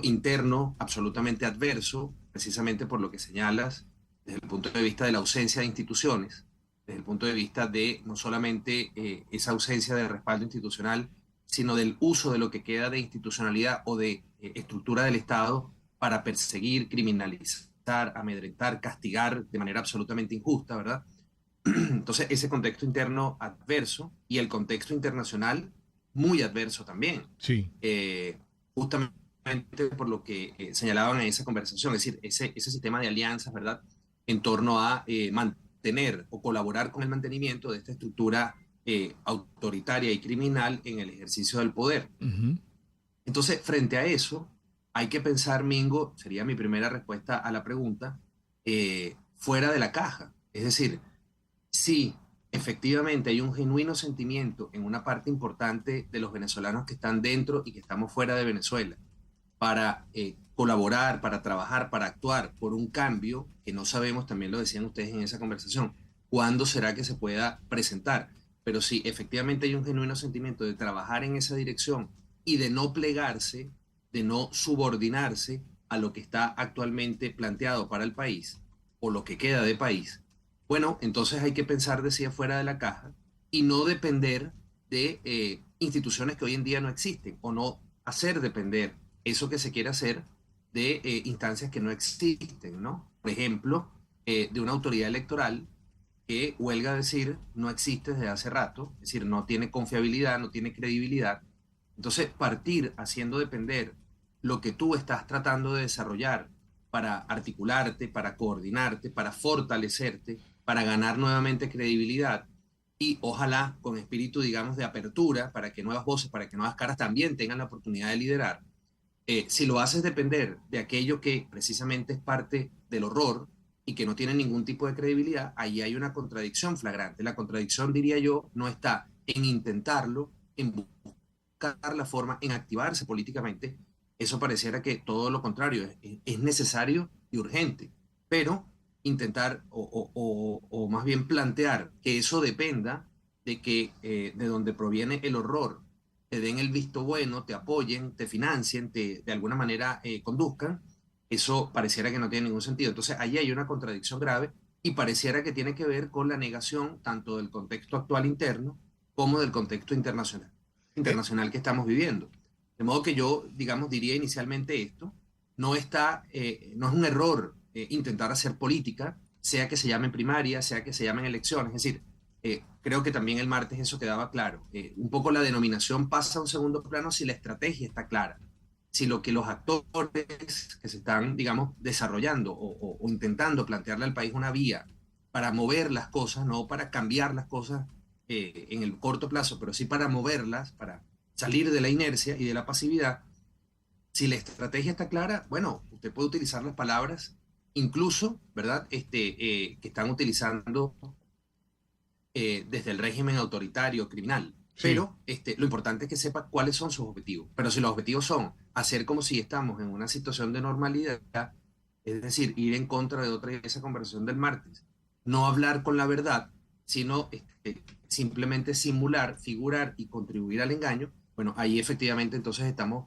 interno absolutamente adverso, precisamente por lo que señalas, desde el punto de vista de la ausencia de instituciones, desde el punto de vista de no solamente esa ausencia de respaldo institucional, sino del uso de lo que queda de institucionalidad o de estructura del Estado para perseguir, criminalizar, amedrentar, castigar de manera absolutamente injusta, ¿verdad? Entonces, ese contexto interno adverso y el contexto internacional muy adverso también. Sí. Justamente por lo que señalaban en esa conversación, es decir, ese sistema de alianzas, ¿verdad? En torno a mantener o colaborar con el mantenimiento de esta estructura autoritaria y criminal en el ejercicio del poder. Entonces, frente a eso, hay que pensar, Mingo, sería mi primera respuesta a la pregunta, fuera de la caja. Es decir, si efectivamente hay un genuino sentimiento en una parte importante de los venezolanos que están dentro y que estamos fuera de Venezuela para colaborar, para trabajar, para actuar por un cambio que no sabemos, también lo decían ustedes en esa conversación, cuándo será que se pueda presentar. Pero si efectivamente hay un genuino sentimiento de trabajar en esa dirección y de no plegarse, de no subordinarse a lo que está actualmente planteado para el país o lo que queda de país, bueno, entonces hay que pensar de sí afuera de la caja y no depender de instituciones que hoy en día no existen o no hacer depender eso que se quiere hacer de instancias que no existen, ¿no? Por ejemplo, de una autoridad electoral que, huelga decir, no existe desde hace rato, es decir, no tiene confiabilidad, no tiene credibilidad. Entonces, partir haciendo depender lo que tú estás tratando de desarrollar para articularte, para coordinarte, para fortalecerte, para ganar nuevamente credibilidad y ojalá con espíritu, digamos, de apertura para que nuevas voces, para que nuevas caras también tengan la oportunidad de liderar. Si lo haces depender de aquello que precisamente es parte del horror y que no tiene ningún tipo de credibilidad, ahí hay una contradicción flagrante. La contradicción, diría yo, no está en intentarlo, en buscar la forma, en activarse políticamente. Eso pareciera que todo lo contrario, es necesario y urgente, pero intentar o más bien plantear que eso dependa de que de donde proviene el horror te den el visto bueno, te apoyen, te financien, de alguna manera conduzcan, eso pareciera que no tiene ningún sentido. Entonces ahí hay una contradicción grave y pareciera que tiene que ver con la negación tanto del contexto actual interno como del contexto internacional que estamos viviendo. De modo que yo, digamos, diría inicialmente esto, no es un error intentar hacer política, sea que se llame primaria, sea que se llamen elecciones. Es decir, creo que también el martes eso quedaba claro. Un poco la denominación pasa a un segundo plano si la estrategia está clara, si lo que los actores que se están, digamos, desarrollando o intentando plantearle al país una vía para mover las cosas, no para cambiar las cosas en el corto plazo, pero sí para moverlas, para salir de la inercia y de la pasividad. Si la estrategia está clara, bueno, usted puede utilizar las palabras, incluso, ¿verdad? Que están utilizando desde el régimen autoritario criminal. Sí. Pero lo importante es que sepa cuáles son sus objetivos. Pero si los objetivos son hacer como si estamos en una situación de normalidad, es decir, ir en contra de esa conversación del martes, no hablar con la verdad, sino simplemente simular, figurar y contribuir al engaño, bueno, ahí efectivamente entonces estamos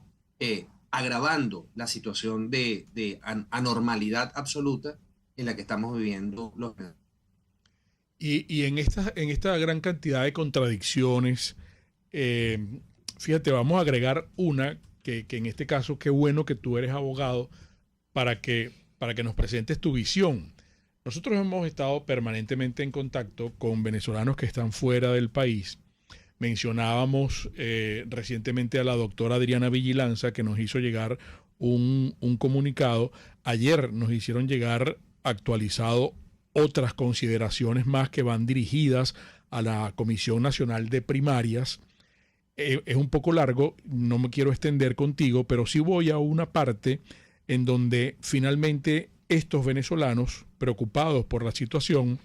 agravando la situación de anormalidad absoluta en la que estamos viviendo los. Y en esta gran cantidad de contradicciones, fíjate, vamos a agregar una que en este caso, qué bueno que tú eres abogado para que nos presentes tu visión. Nosotros hemos estado permanentemente en contacto con venezolanos que están fuera del país. Mencionábamos recientemente a la doctora Adriana Vigilanza, que nos hizo llegar un comunicado. Ayer nos hicieron llegar actualizado otras consideraciones más que van dirigidas a la Comisión Nacional de Primarias. Es un poco largo, no me quiero extender contigo, pero sí voy a una parte en donde finalmente estos venezolanos, preocupados por la situación,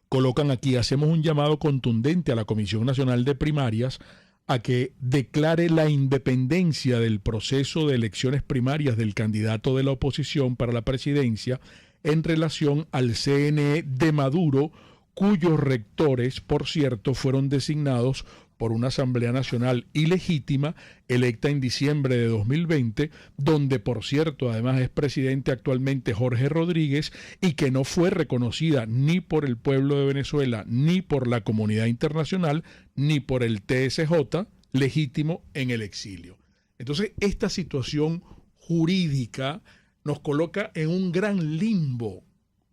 colocan aquí: hacemos un llamado contundente a la Comisión Nacional de Primarias a que declare la independencia del proceso de elecciones primarias del candidato de la oposición para la presidencia en relación al CNE de Maduro, cuyos rectores, por cierto, fueron designados por una Asamblea Nacional ilegítima electa en diciembre de 2020, donde, por cierto, además es presidente actualmente Jorge Rodríguez, y que no fue reconocida ni por el pueblo de Venezuela, ni por la comunidad internacional, ni por el TSJ, legítimo en el exilio. Entonces, esta situación jurídica nos coloca en un gran limbo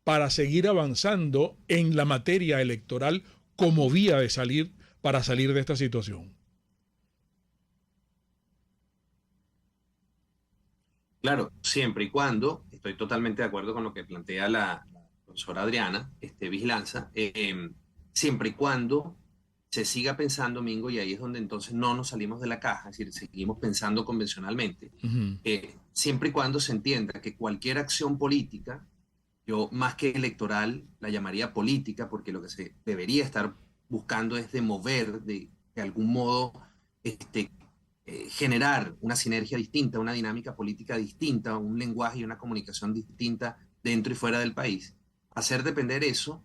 para seguir avanzando en la materia electoral como vía de salir de esta situación. Claro, siempre y cuando, estoy totalmente de acuerdo con lo que plantea la profesora Adriana, Vigilanza, siempre y cuando se siga pensando, Mingo, y ahí es donde entonces no nos salimos de la caja, es decir, seguimos pensando convencionalmente, siempre y cuando se entienda que cualquier acción política, yo más que electoral la llamaría política, porque lo que se debería estar buscando es de mover, de algún modo generar una sinergia distinta, una dinámica política distinta, un lenguaje y una comunicación distinta dentro y fuera del país. Hacer depender eso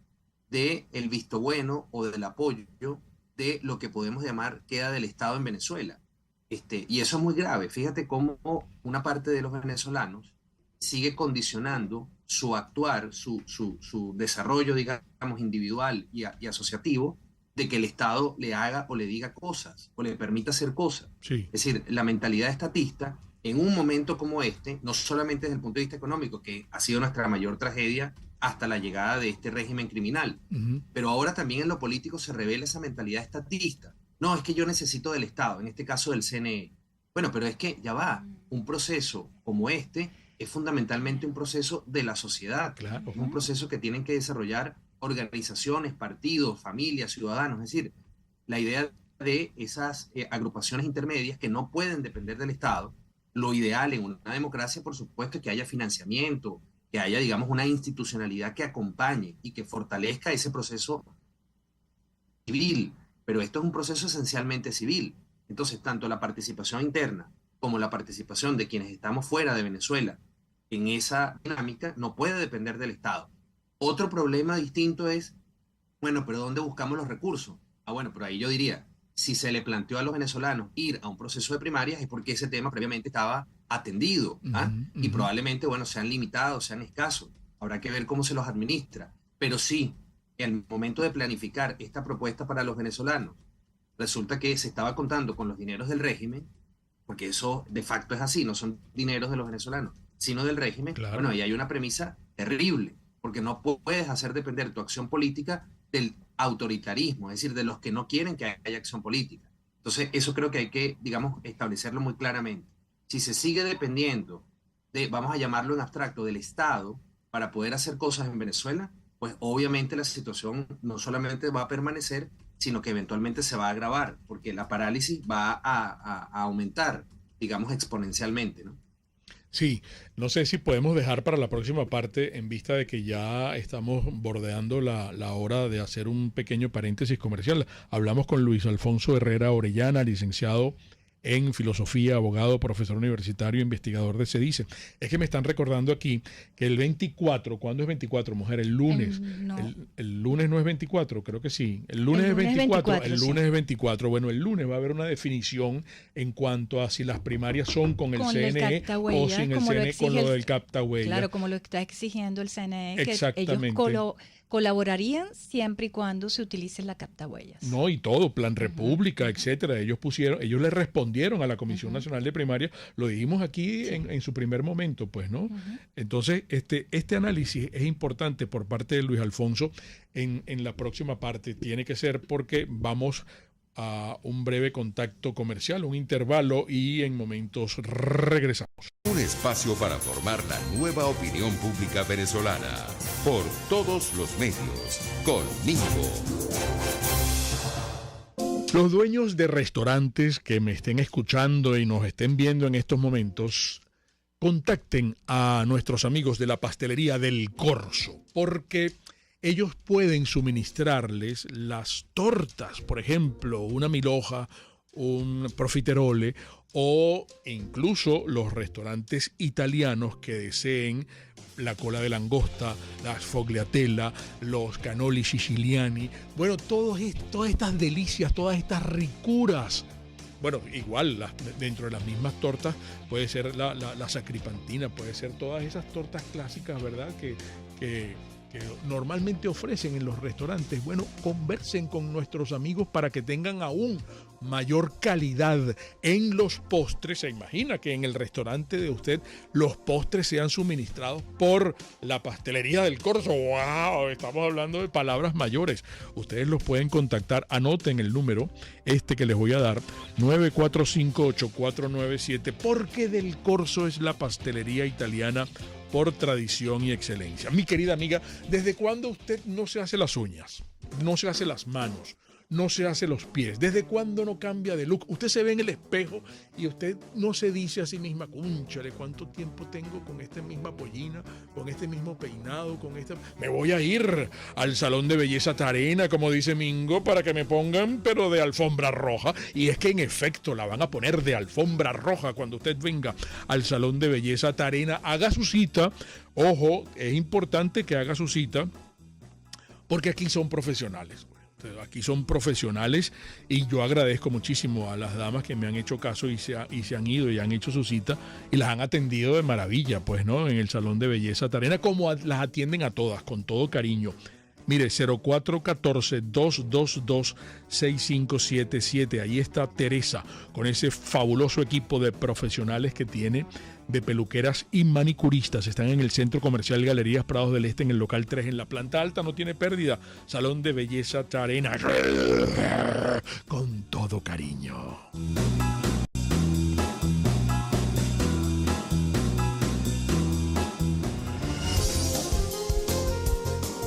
del visto bueno o del apoyo de lo que podemos llamar queda del Estado en Venezuela. Y eso es muy grave. Fíjate cómo una parte de los venezolanos sigue condicionando su actuar, su desarrollo, digamos, individual y asociativo, de que el Estado le haga o le diga cosas, o le permita hacer cosas. Sí. Es decir, la mentalidad estatista, en un momento como este, no solamente desde el punto de vista económico, que ha sido nuestra mayor tragedia hasta la llegada de este régimen criminal, pero ahora también en lo político se revela esa mentalidad estatista. No, es que yo necesito del Estado, en este caso del CNE. Bueno, pero es que ya va, un proceso como este es fundamentalmente un proceso de la sociedad. Claro. Es un proceso que tienen que desarrollar organizaciones, partidos, familias, ciudadanos. Es decir, la idea de esas agrupaciones intermedias que no pueden depender del Estado. Lo ideal en una democracia, por supuesto, es que haya financiamiento, que haya, digamos, una institucionalidad que acompañe y que fortalezca ese proceso civil. Pero esto es un proceso esencialmente civil. Entonces, tanto la participación interna como la participación de quienes estamos fuera de Venezuela en esa dinámica no puede depender del Estado. Otro problema distinto es, bueno, pero ¿dónde buscamos los recursos? Bueno, pero ahí yo diría, si se le planteó a los venezolanos ir a un proceso de primarias es porque ese tema previamente estaba atendido, y probablemente, bueno, sean limitados, sean escasos. Habrá que ver cómo se los administra. Pero sí, en el momento de planificar esta propuesta para los venezolanos, resulta que se estaba contando con los dineros del régimen, porque eso de facto es así, no son dineros de los venezolanos, sino del régimen. Claro. Bueno, ahí hay una premisa terrible, porque no puedes hacer depender tu acción política del autoritarismo, es decir, de los que no quieren que haya acción política. Entonces, eso creo que hay que, digamos, establecerlo muy claramente. Si se sigue dependiendo de, vamos a llamarlo en abstracto, del Estado para poder hacer cosas en Venezuela, pues obviamente la situación no solamente va a permanecer, sino que eventualmente se va a agravar, porque la parálisis va a aumentar, digamos, exponencialmente, ¿no? Sí, no sé si podemos dejar para la próxima parte, en vista de que ya estamos bordeando la hora de hacer un pequeño paréntesis comercial. Hablamos con Luis Alfonso Herrera Orellana, licenciado en filosofía, abogado, profesor universitario, investigador de CEDICE. Es que me están recordando aquí que el 24, ¿cuándo es 24, mujer? El lunes. No. El lunes no es 24, creo que sí. El lunes es 24, el lunes es 24. Bueno, el lunes va a haber una definición en cuanto a si las primarias son con el CNE o sin el CNE, con lo del captahuella. Claro, como lo está exigiendo el CNE, que Exactamente. ellos colaborarían siempre y cuando se utilice la captahuellas. No, y todo, Plan República, etcétera. Ellos le respondieron a la Comisión Nacional de Primaria, lo dijimos aquí en su primer momento, pues, ¿no? Entonces, este análisis es importante por parte de Luis Alfonso en la próxima parte. Tiene que ser porque vamos a un breve contacto comercial, un intervalo, y en momentos regresamos. Un espacio para formar la nueva opinión pública venezolana. Por todos los medios. Con Mingo. Los dueños de restaurantes que me estén escuchando y nos estén viendo en estos momentos, contacten a nuestros amigos de la pastelería del Corso, porque ellos pueden suministrarles las tortas, por ejemplo, una milhoja, un profiterole, o incluso los restaurantes italianos que deseen la cola de langosta, la sfogliatella, los cannoli siciliani, bueno, todas estas delicias, todas estas ricuras. Bueno, igual dentro de las mismas tortas puede ser la sacripantina, puede ser todas esas tortas clásicas, ¿verdad? Que normalmente ofrecen en los restaurantes. Bueno, conversen con nuestros amigos para que tengan aún mayor calidad en los postres. Se imagina que en el restaurante de usted los postres sean suministrados por la pastelería del Corso. ¡Wow! Estamos hablando de palabras mayores. Ustedes los pueden contactar. Anoten el número que les voy a dar, 945-8497, porque del Corso es la pastelería italiana por tradición y excelencia. Mi querida amiga, ¿desde cuándo usted no se hace las uñas? No se hace las manos, no se hace los pies. ¿Desde cuándo no cambia de look? Usted se ve en el espejo y usted no se dice a sí misma, cónchale, ¿cuánto tiempo tengo con esta misma pollina, con este mismo peinado, con esta? Me voy a ir al salón de belleza Tarena, como dice Mingo, para que me pongan, pero de alfombra roja. Y es que en efecto la van a poner de alfombra roja cuando usted venga al salón de belleza Tarena. Haga su cita. Ojo, es importante que haga su cita porque aquí son profesionales. Aquí son profesionales y yo agradezco muchísimo a las damas que me han hecho caso y se han ido y han hecho su cita y las han atendido de maravilla, pues, ¿no? En el Salón de Belleza Tarena, como las atienden a todas, con todo cariño. Mire, 0414-222-6577. Ahí está Teresa, con ese fabuloso equipo de profesionales que tiene, de peluqueras y manicuristas. Están en el Centro Comercial Galerías Prados del Este, en el local 3, en la planta alta. No tiene pérdida. Salón de Belleza Tarena. Con todo cariño.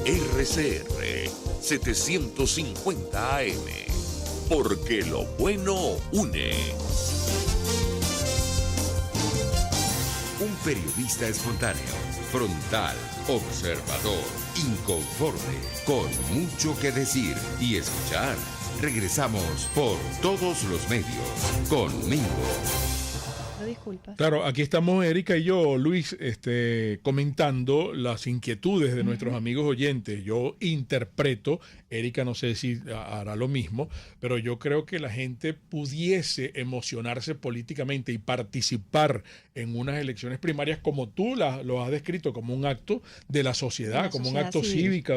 RCR 750 AM. Porque lo bueno une. Un periodista espontáneo, frontal, observador, inconforme, con mucho que decir y escuchar. Regresamos por todos los medios con Mingo. Disculpas. Claro, aquí estamos Erika y yo, Luis, comentando las inquietudes de nuestros amigos oyentes. Yo interpreto, Erika no sé si hará lo mismo, pero yo creo que la gente pudiese emocionarse políticamente y participar en unas elecciones primarias como tú lo has descrito, como un acto de la sociedad, como un acto cívico,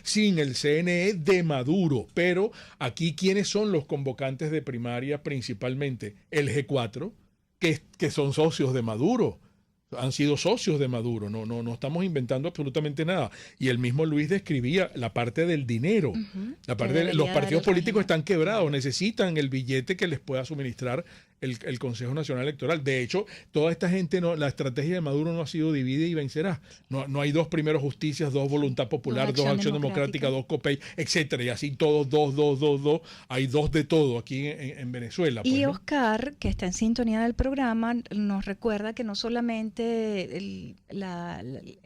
sin el CNE de Maduro. Pero aquí, ¿quiénes son los convocantes de primaria principalmente? El G4, que son socios de Maduro, han sido socios de Maduro, no estamos inventando absolutamente nada. Y el mismo Luis describía la parte del dinero, la parte de los partidos políticos están quebrados, necesitan el billete que les pueda suministrar el Consejo Nacional Electoral. De hecho, toda esta gente, la estrategia de Maduro no ha sido divide y vencerá. No hay dos primero justicias, dos voluntad popular, dos acción democrática, dos COPEI, etcétera. Y así todos, dos. Hay dos de todo aquí en Venezuela. Pues, y ¿no? Oscar, que está en sintonía del programa, nos recuerda que no solamente el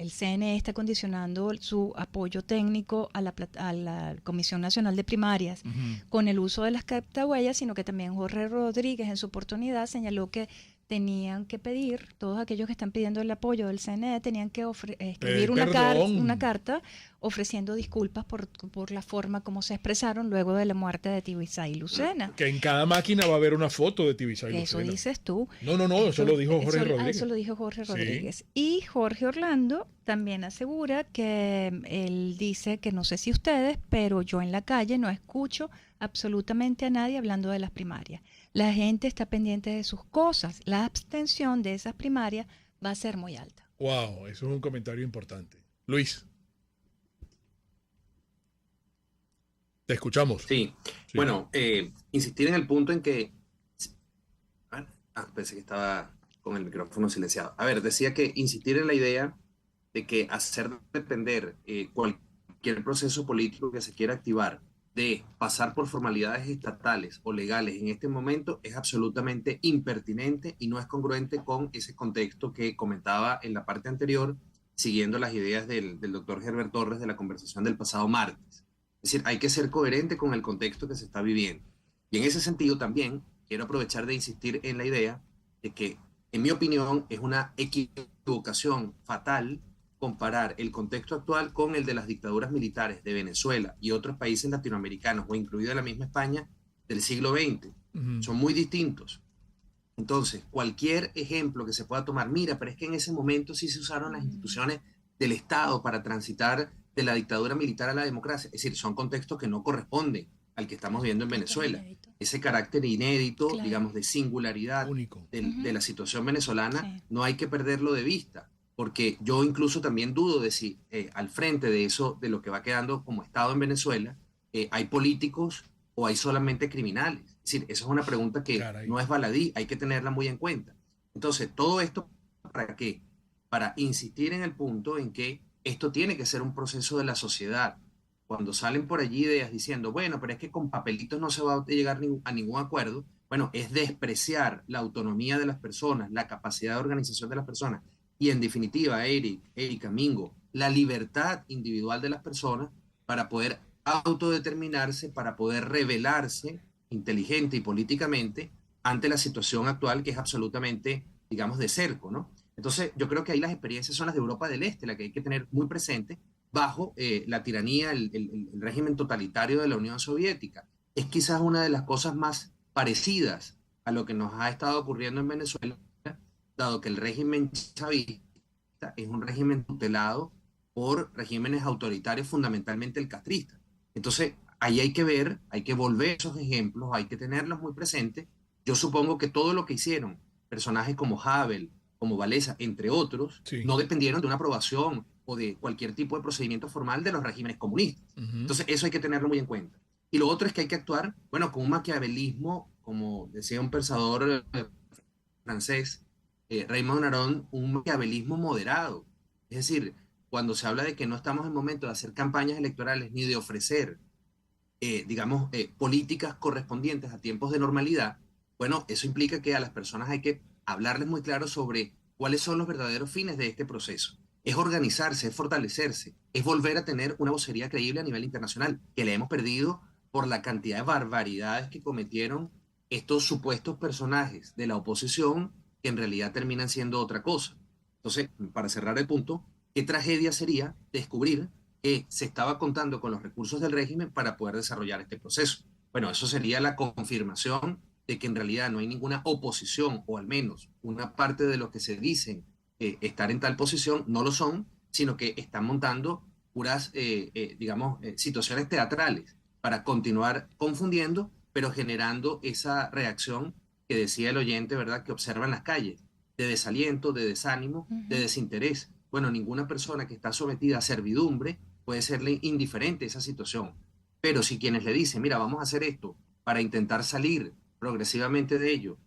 CNE está condicionando su apoyo técnico a la Comisión Nacional de Primarias con el uso de las captahuellas, sino que también Jorge Rodríguez en su oportunidad señaló que tenían que pedir, todos aquellos que están pidiendo el apoyo del CNE, tenían que escribir una carta ofreciendo disculpas por la forma como se expresaron luego de la muerte de Tibisay Lucena. Que en cada máquina va a haber una foto de Tibisay Lucena. Eso dices tú. No, eso lo dijo Jorge Rodríguez. Eso lo dijo Jorge Rodríguez. Sí. Y Jorge Orlando también asegura que él dice que no sé si ustedes, pero yo en la calle no escucho absolutamente a nadie hablando de las primarias. La gente está pendiente de sus cosas. La abstención de esas primarias va a ser muy alta. Wow, eso es un comentario importante. Luis. Te escuchamos. Sí. Bueno, insistir en el punto en que... pensé que estaba con el micrófono silenciado. A ver, decía que insistir en la idea de que hacer depender cualquier proceso político que se quiera activar de pasar por formalidades estatales o legales en este momento es absolutamente impertinente y no es congruente con ese contexto que comentaba en la parte anterior, siguiendo las ideas del doctor Herbert Torres de la conversación del pasado martes. Es decir, hay que ser coherente con el contexto que se está viviendo. Y en ese sentido también quiero aprovechar de insistir en la idea de que, en mi opinión, es una equivocación fatal comparar el contexto actual con el de las dictaduras militares de Venezuela y otros países latinoamericanos, o incluida la misma España, del siglo XX. Son muy distintos. Entonces, cualquier ejemplo que se pueda tomar, mira, pero es que en ese momento sí se usaron las instituciones del Estado para transitar de la dictadura militar a la democracia. Es decir, son contextos que no corresponden al que estamos viendo en Venezuela. Ese carácter inédito, claro, digamos, de singularidad único de la situación venezolana, sí, no hay que perderlo de vista. Porque yo incluso también dudo de si al frente de eso, de lo que va quedando como Estado en Venezuela, hay políticos o hay solamente criminales. Es decir, esa es una pregunta que no es baladí, hay que tenerla muy en cuenta. Entonces, todo esto, ¿para qué? Para insistir en el punto en que esto tiene que ser un proceso de la sociedad. Cuando salen por allí ideas diciendo, bueno, pero es que con papelitos no se va a llegar a ningún acuerdo, bueno, es despreciar la autonomía de las personas, la capacidad de organización de las personas, y en definitiva, Erika, Mingo, la libertad individual de las personas para poder autodeterminarse, para poder rebelarse inteligente y políticamente ante la situación actual que es absolutamente, digamos, de cerco, ¿no? Entonces, yo creo que ahí las experiencias son las de Europa del Este, la que hay que tener muy presente bajo la tiranía, el régimen totalitario de la Unión Soviética. Es quizás una de las cosas más parecidas a lo que nos ha estado ocurriendo en Venezuela, dado que el régimen chavista es un régimen tutelado por regímenes autoritarios, fundamentalmente el castrista. Entonces, ahí hay que ver, hay que volver esos ejemplos, hay que tenerlos muy presentes. Yo supongo que todo lo que hicieron personajes como Havel, como Wałęsa, entre otros, sí, no dependieron de una aprobación o de cualquier tipo de procedimiento formal de los regímenes comunistas. Entonces, eso hay que tenerlo muy en cuenta. Y lo otro es que hay que actuar, bueno, con un maquiavelismo, como decía un pensador francés, Raymond Aron, un maquiavelismo moderado. Es decir, cuando se habla de que no estamos en momento de hacer campañas electorales ni de ofrecer, digamos, políticas correspondientes a tiempos de normalidad, bueno, eso implica que a las personas hay que hablarles muy claro sobre cuáles son los verdaderos fines de este proceso. Es organizarse, es fortalecerse, es volver a tener una vocería creíble a nivel internacional, que le hemos perdido por la cantidad de barbaridades que cometieron estos supuestos personajes de la oposición, que en realidad terminan siendo otra cosa. Entonces, para cerrar el punto, ¿qué tragedia sería descubrir que se estaba contando con los recursos del régimen para poder desarrollar este proceso? Bueno, eso sería la confirmación de que en realidad no hay ninguna oposición, o al menos una parte de los que se dicen estar en tal posición no lo son, sino que están montando puras, digamos, situaciones teatrales para continuar confundiendo, pero generando esa reacción que decía el oyente, ¿verdad?, que observa en las calles, de desaliento, de desánimo, de desinterés. Bueno, ninguna persona que está sometida a servidumbre puede serle indiferente a esa situación. Pero si quienes le dicen, mira, vamos a hacer esto para intentar salir progresivamente de ello,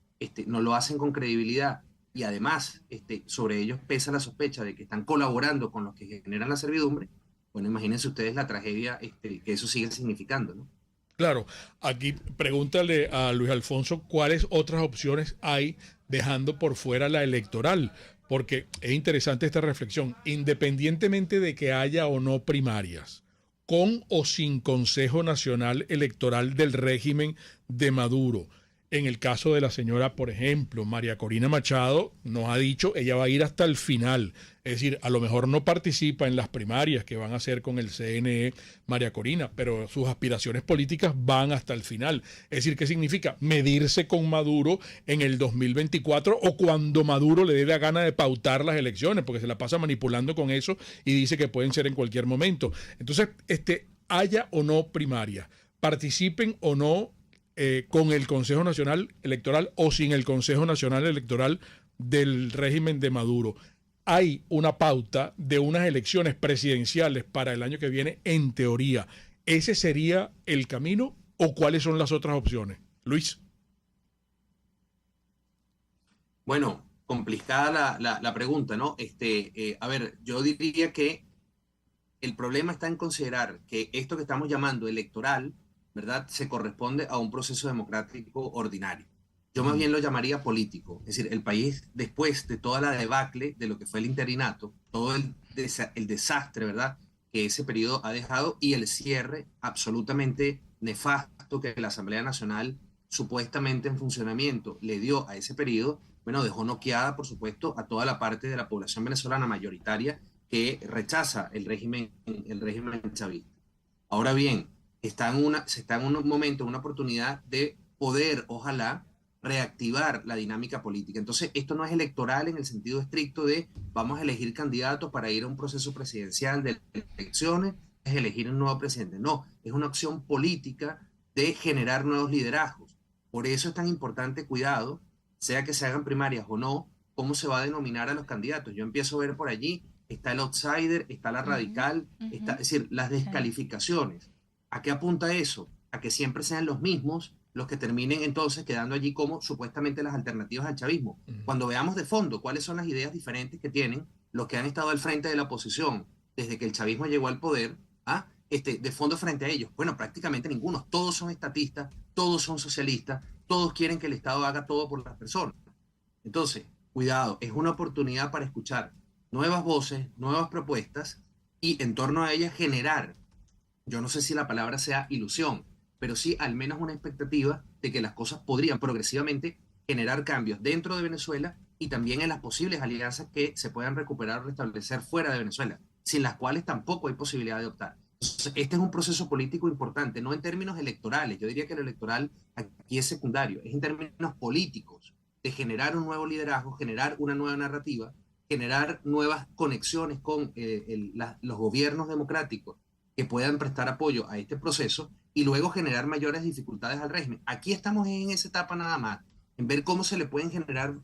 no lo hacen con credibilidad y además sobre ellos pesa la sospecha de que están colaborando con los que generan la servidumbre, bueno, imagínense ustedes la tragedia que eso sigue significando, ¿no? Claro, aquí pregúntale a Luis Alfonso cuáles otras opciones hay dejando por fuera la electoral, porque es interesante esta reflexión, independientemente de que haya o no primarias, con o sin Consejo Nacional Electoral del régimen de Maduro. En el caso de la señora, por ejemplo, María Corina Machado, nos ha dicho, ella va a ir hasta el final. Es decir, a lo mejor no participa en las primarias que van a hacer con el CNE María Corina, pero sus aspiraciones políticas van hasta el final. Es decir, ¿qué significa? Medirse con Maduro en el 2024 o cuando Maduro le dé la gana de pautar las elecciones, porque se la pasa manipulando con eso y dice que pueden ser en cualquier momento. Entonces, haya o no primarias, participen o no con el Consejo Nacional Electoral o sin el Consejo Nacional Electoral del régimen de Maduro. Hay una pauta de unas elecciones presidenciales para el año que viene, en teoría. ¿Ese sería el camino o cuáles son las otras opciones? Luis. Bueno, complicada la pregunta, ¿no? A ver, yo diría que el problema está en considerar que esto que estamos llamando electoral, ¿verdad?, se corresponde a un proceso democrático ordinario. Yo más bien lo llamaría político. Es decir, el país, después de toda la debacle de lo que fue el interinato, todo el desastre, ¿verdad?, que ese periodo ha dejado y el cierre absolutamente nefasto que la Asamblea Nacional, supuestamente en funcionamiento, le dio a ese periodo, bueno, dejó noqueada, por supuesto, a toda la parte de la población venezolana mayoritaria que rechaza el régimen chavista. Ahora bien, se está en un momento, una oportunidad de poder, ojalá, reactivar la dinámica política. Entonces, esto no es electoral en el sentido estricto de vamos a elegir candidatos para ir a un proceso presidencial de elecciones, es elegir un nuevo presidente. No, es una opción política de generar nuevos liderazgos. Por eso es tan importante, cuidado, sea que se hagan primarias o no, cómo se va a denominar a los candidatos. Yo empiezo a ver por allí, está el outsider, está la radical, es decir, las descalificaciones. ¿A qué apunta eso? A que siempre sean los mismos los que terminen entonces quedando allí como supuestamente las alternativas al chavismo. Cuando veamos de fondo cuáles son las ideas diferentes que tienen los que han estado al frente de la oposición desde que el chavismo llegó al poder, de fondo frente a ellos, bueno, prácticamente ninguno. Todos son estatistas, todos son socialistas, todos quieren que el Estado haga todo por las personas. Entonces, cuidado, es una oportunidad para escuchar nuevas voces, nuevas propuestas y en torno a ellas generar, yo no sé si la palabra sea ilusión, pero sí al menos una expectativa de que las cosas podrían progresivamente generar cambios dentro de Venezuela y también en las posibles alianzas que se puedan recuperar o restablecer fuera de Venezuela, sin las cuales tampoco hay posibilidad de optar. Entonces, este es un proceso político importante, no en términos electorales. Yo diría que lo electoral aquí es secundario, es en términos políticos, de generar un nuevo liderazgo, generar una nueva narrativa, generar nuevas conexiones con los gobiernos democráticos que puedan prestar apoyo a este proceso y luego generar mayores dificultades al régimen. Aquí estamos en esa etapa nada más, en ver cómo se le pueden generar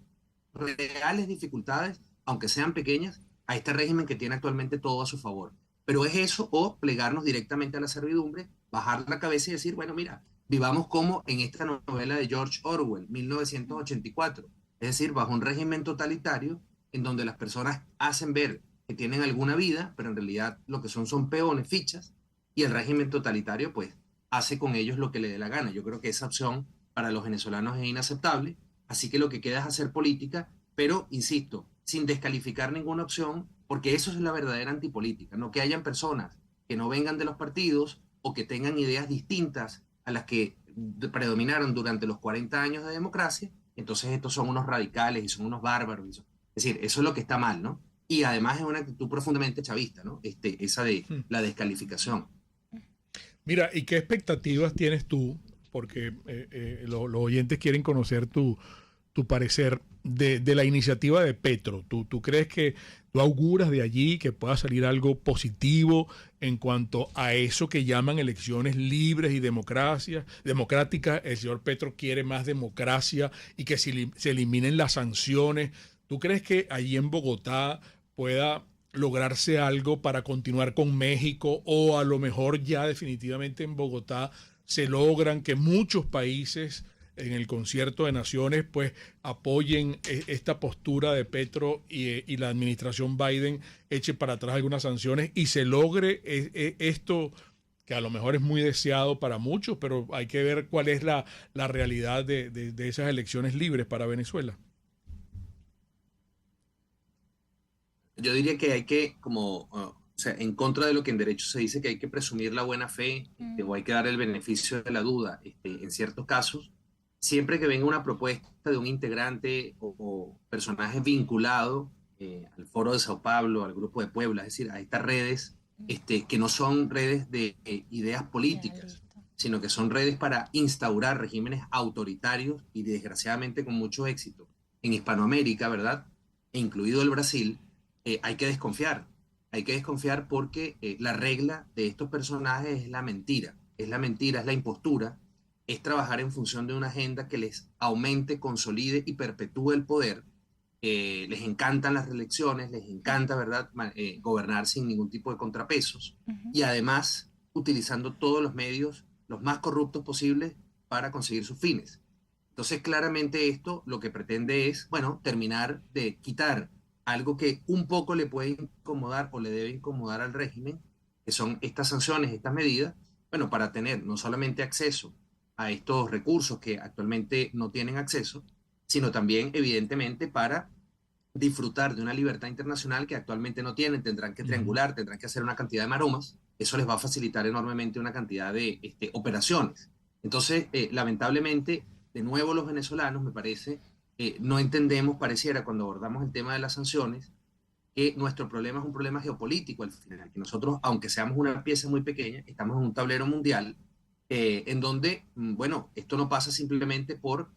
reales dificultades, aunque sean pequeñas, a este régimen que tiene actualmente todo a su favor. Pero es eso o plegarnos directamente a la servidumbre, bajar la cabeza y decir, bueno, mira, vivamos como en esta novela de George Orwell, 1984, es decir, bajo un régimen totalitario en donde las personas hacen ver que tienen alguna vida, pero en realidad lo que son peones, fichas, y el régimen totalitario pues hace con ellos lo que le dé la gana. Yo creo que esa opción para los venezolanos es inaceptable, así que lo que queda es hacer política, pero, insisto, sin descalificar ninguna opción, porque eso es la verdadera antipolítica, no que hayan personas que no vengan de los partidos o que tengan ideas distintas a las que predominaron durante los 40 años de democracia, entonces estos son unos radicales y son unos bárbaros. Es decir, eso es lo que está mal, ¿no? Y además es una actitud profundamente chavista, ¿no? Esa de la descalificación. Mira, ¿y qué expectativas tienes tú? Porque los oyentes quieren conocer tu parecer de la iniciativa de Petro. ¿Tú crees que tú auguras de allí que pueda salir algo positivo en cuanto a eso que llaman elecciones libres y democráticas? El señor Petro quiere más democracia y que se eliminen las sanciones. ¿Tú crees que allí en Bogotá pueda lograrse algo para continuar con México o a lo mejor ya definitivamente en Bogotá se logran que muchos países en el concierto de naciones, pues apoyen esta postura de Petro y la administración Biden eche para atrás algunas sanciones y se logre esto que a lo mejor es muy deseado para muchos, pero hay que ver cuál es la realidad de esas elecciones libres para Venezuela. Yo diría que hay que, o sea, en contra de lo que en derecho se dice, que hay que presumir la buena fe, o hay que dar el beneficio de la duda, en ciertos casos, siempre que venga una propuesta de un integrante o personaje vinculado al Foro de Sao Paulo, al Grupo de Puebla, es decir, a estas redes, que no son redes de ideas políticas, sino que son redes para instaurar regímenes autoritarios y desgraciadamente con mucho éxito en Hispanoamérica, ¿verdad? E incluido el Brasil, hay que desconfiar. Hay que desconfiar porque la regla de estos personajes es la mentira, es la impostura, es trabajar en función de una agenda que les aumente, consolide y perpetúe el poder. Les encantan las reelecciones, les encanta, ¿verdad?, gobernar sin ningún tipo de contrapesos y además utilizando todos los medios, los más corruptos posibles, para conseguir sus fines. Entonces, claramente esto lo que pretende es, bueno, terminar de quitar algo que un poco le puede incomodar o le debe incomodar al régimen, que son estas sanciones, estas medidas, bueno, para tener no solamente acceso a estos recursos que actualmente no tienen acceso, sino también, evidentemente, para disfrutar de una libertad internacional que actualmente no tienen. Tendrán que triangular, tendrán que hacer una cantidad de maromas. Eso les va a facilitar enormemente una cantidad de operaciones. Entonces, lamentablemente, de nuevo los venezolanos, me parece, no entendemos, pareciera, cuando abordamos el tema de las sanciones, que nuestro problema es un problema geopolítico al final, que nosotros, aunque seamos una pieza muy pequeña, estamos en un tablero mundial en donde, bueno, esto no pasa simplemente por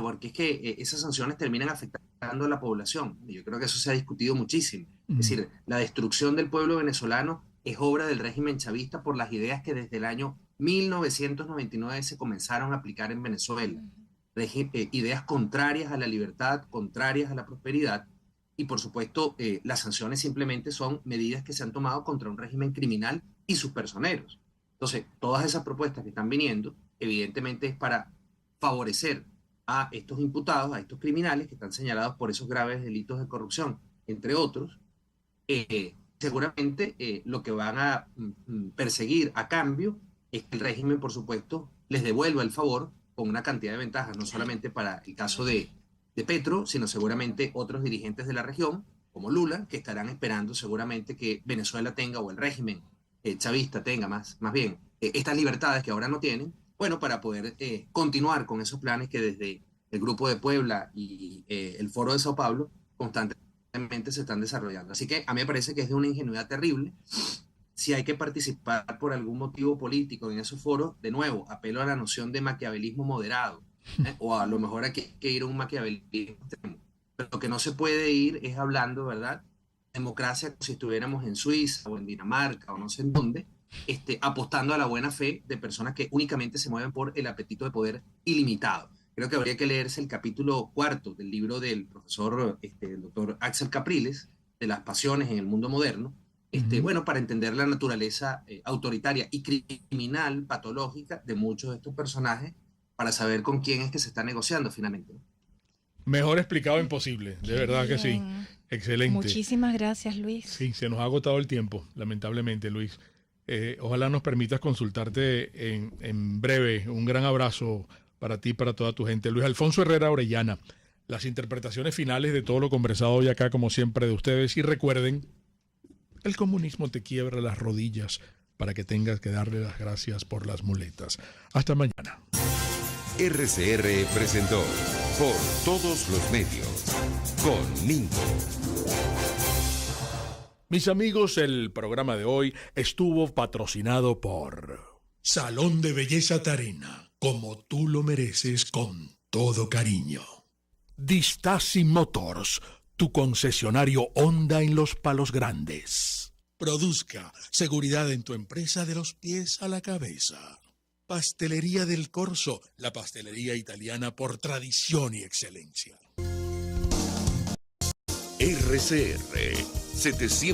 porque es que esas sanciones terminan afectando a la población. Yo creo que eso se ha discutido muchísimo. Es decir, la destrucción del pueblo venezolano es obra del régimen chavista por las ideas que desde el año 1999 se comenzaron a aplicar en Venezuela. Ideas contrarias a la libertad, contrarias a la prosperidad. Y por supuesto, las sanciones simplemente son medidas que se han tomado contra un régimen criminal y sus personeros. Entonces, todas esas propuestas que están viniendo, evidentemente es para favorecer a estos imputados, a estos criminales que están señalados por esos graves delitos de corrupción, entre otros. Seguramente lo que van a perseguir a cambio es que el régimen, por supuesto, les devuelva el favor con una cantidad de ventajas, no solamente para el caso de Petro, sino seguramente otros dirigentes de la región, como Lula, que estarán esperando seguramente que Venezuela tenga, o el régimen chavista tenga más bien, estas libertades que ahora no tienen, bueno, para poder continuar con esos planes que desde el Grupo de Puebla y el Foro de Sao Paulo constantemente se están desarrollando. Así que a mí me parece que es de una ingenuidad terrible. Si hay que participar por algún motivo político en esos foros, de nuevo, apelo a la noción de maquiavelismo moderado, o a lo mejor hay que ir a un maquiavelismo extremo. Pero lo que no se puede ir es hablando, ¿verdad?, democracia como si estuviéramos en Suiza o en Dinamarca o no sé en dónde, apostando a la buena fe de personas que únicamente se mueven por el apetito de poder ilimitado. Creo que habría que leerse el capítulo 4 del libro del profesor, el doctor Axel Capriles, de las pasiones en el mundo moderno, bueno, para entender la naturaleza autoritaria y criminal, patológica de muchos de estos personajes, para saber con quién es que se está negociando finalmente. Mejor explicado imposible, de verdad que sí. Excelente. Muchísimas gracias, Luis. Sí, se nos ha agotado el tiempo, lamentablemente, Luis. Ojalá nos permitas consultarte en breve. Un gran abrazo para ti y para toda tu gente. Luis Alfonso Herrera Orellana, las interpretaciones finales de todo lo conversado hoy acá, como siempre, de ustedes. Y recuerden, el comunismo te quiebra las rodillas para que tengas que darle las gracias por las muletas. Hasta mañana. RCR presentó Por Todos los Medios con Mingo. Mis amigos, el programa de hoy estuvo patrocinado por Salón de Belleza Tarena, como tú lo mereces con todo cariño. Distasi Motors, tu concesionario Honda en Los Palos Grandes. Produzca seguridad en tu empresa de los pies a la cabeza. Pastelería del Corso, la pastelería italiana por tradición y excelencia. RCR 700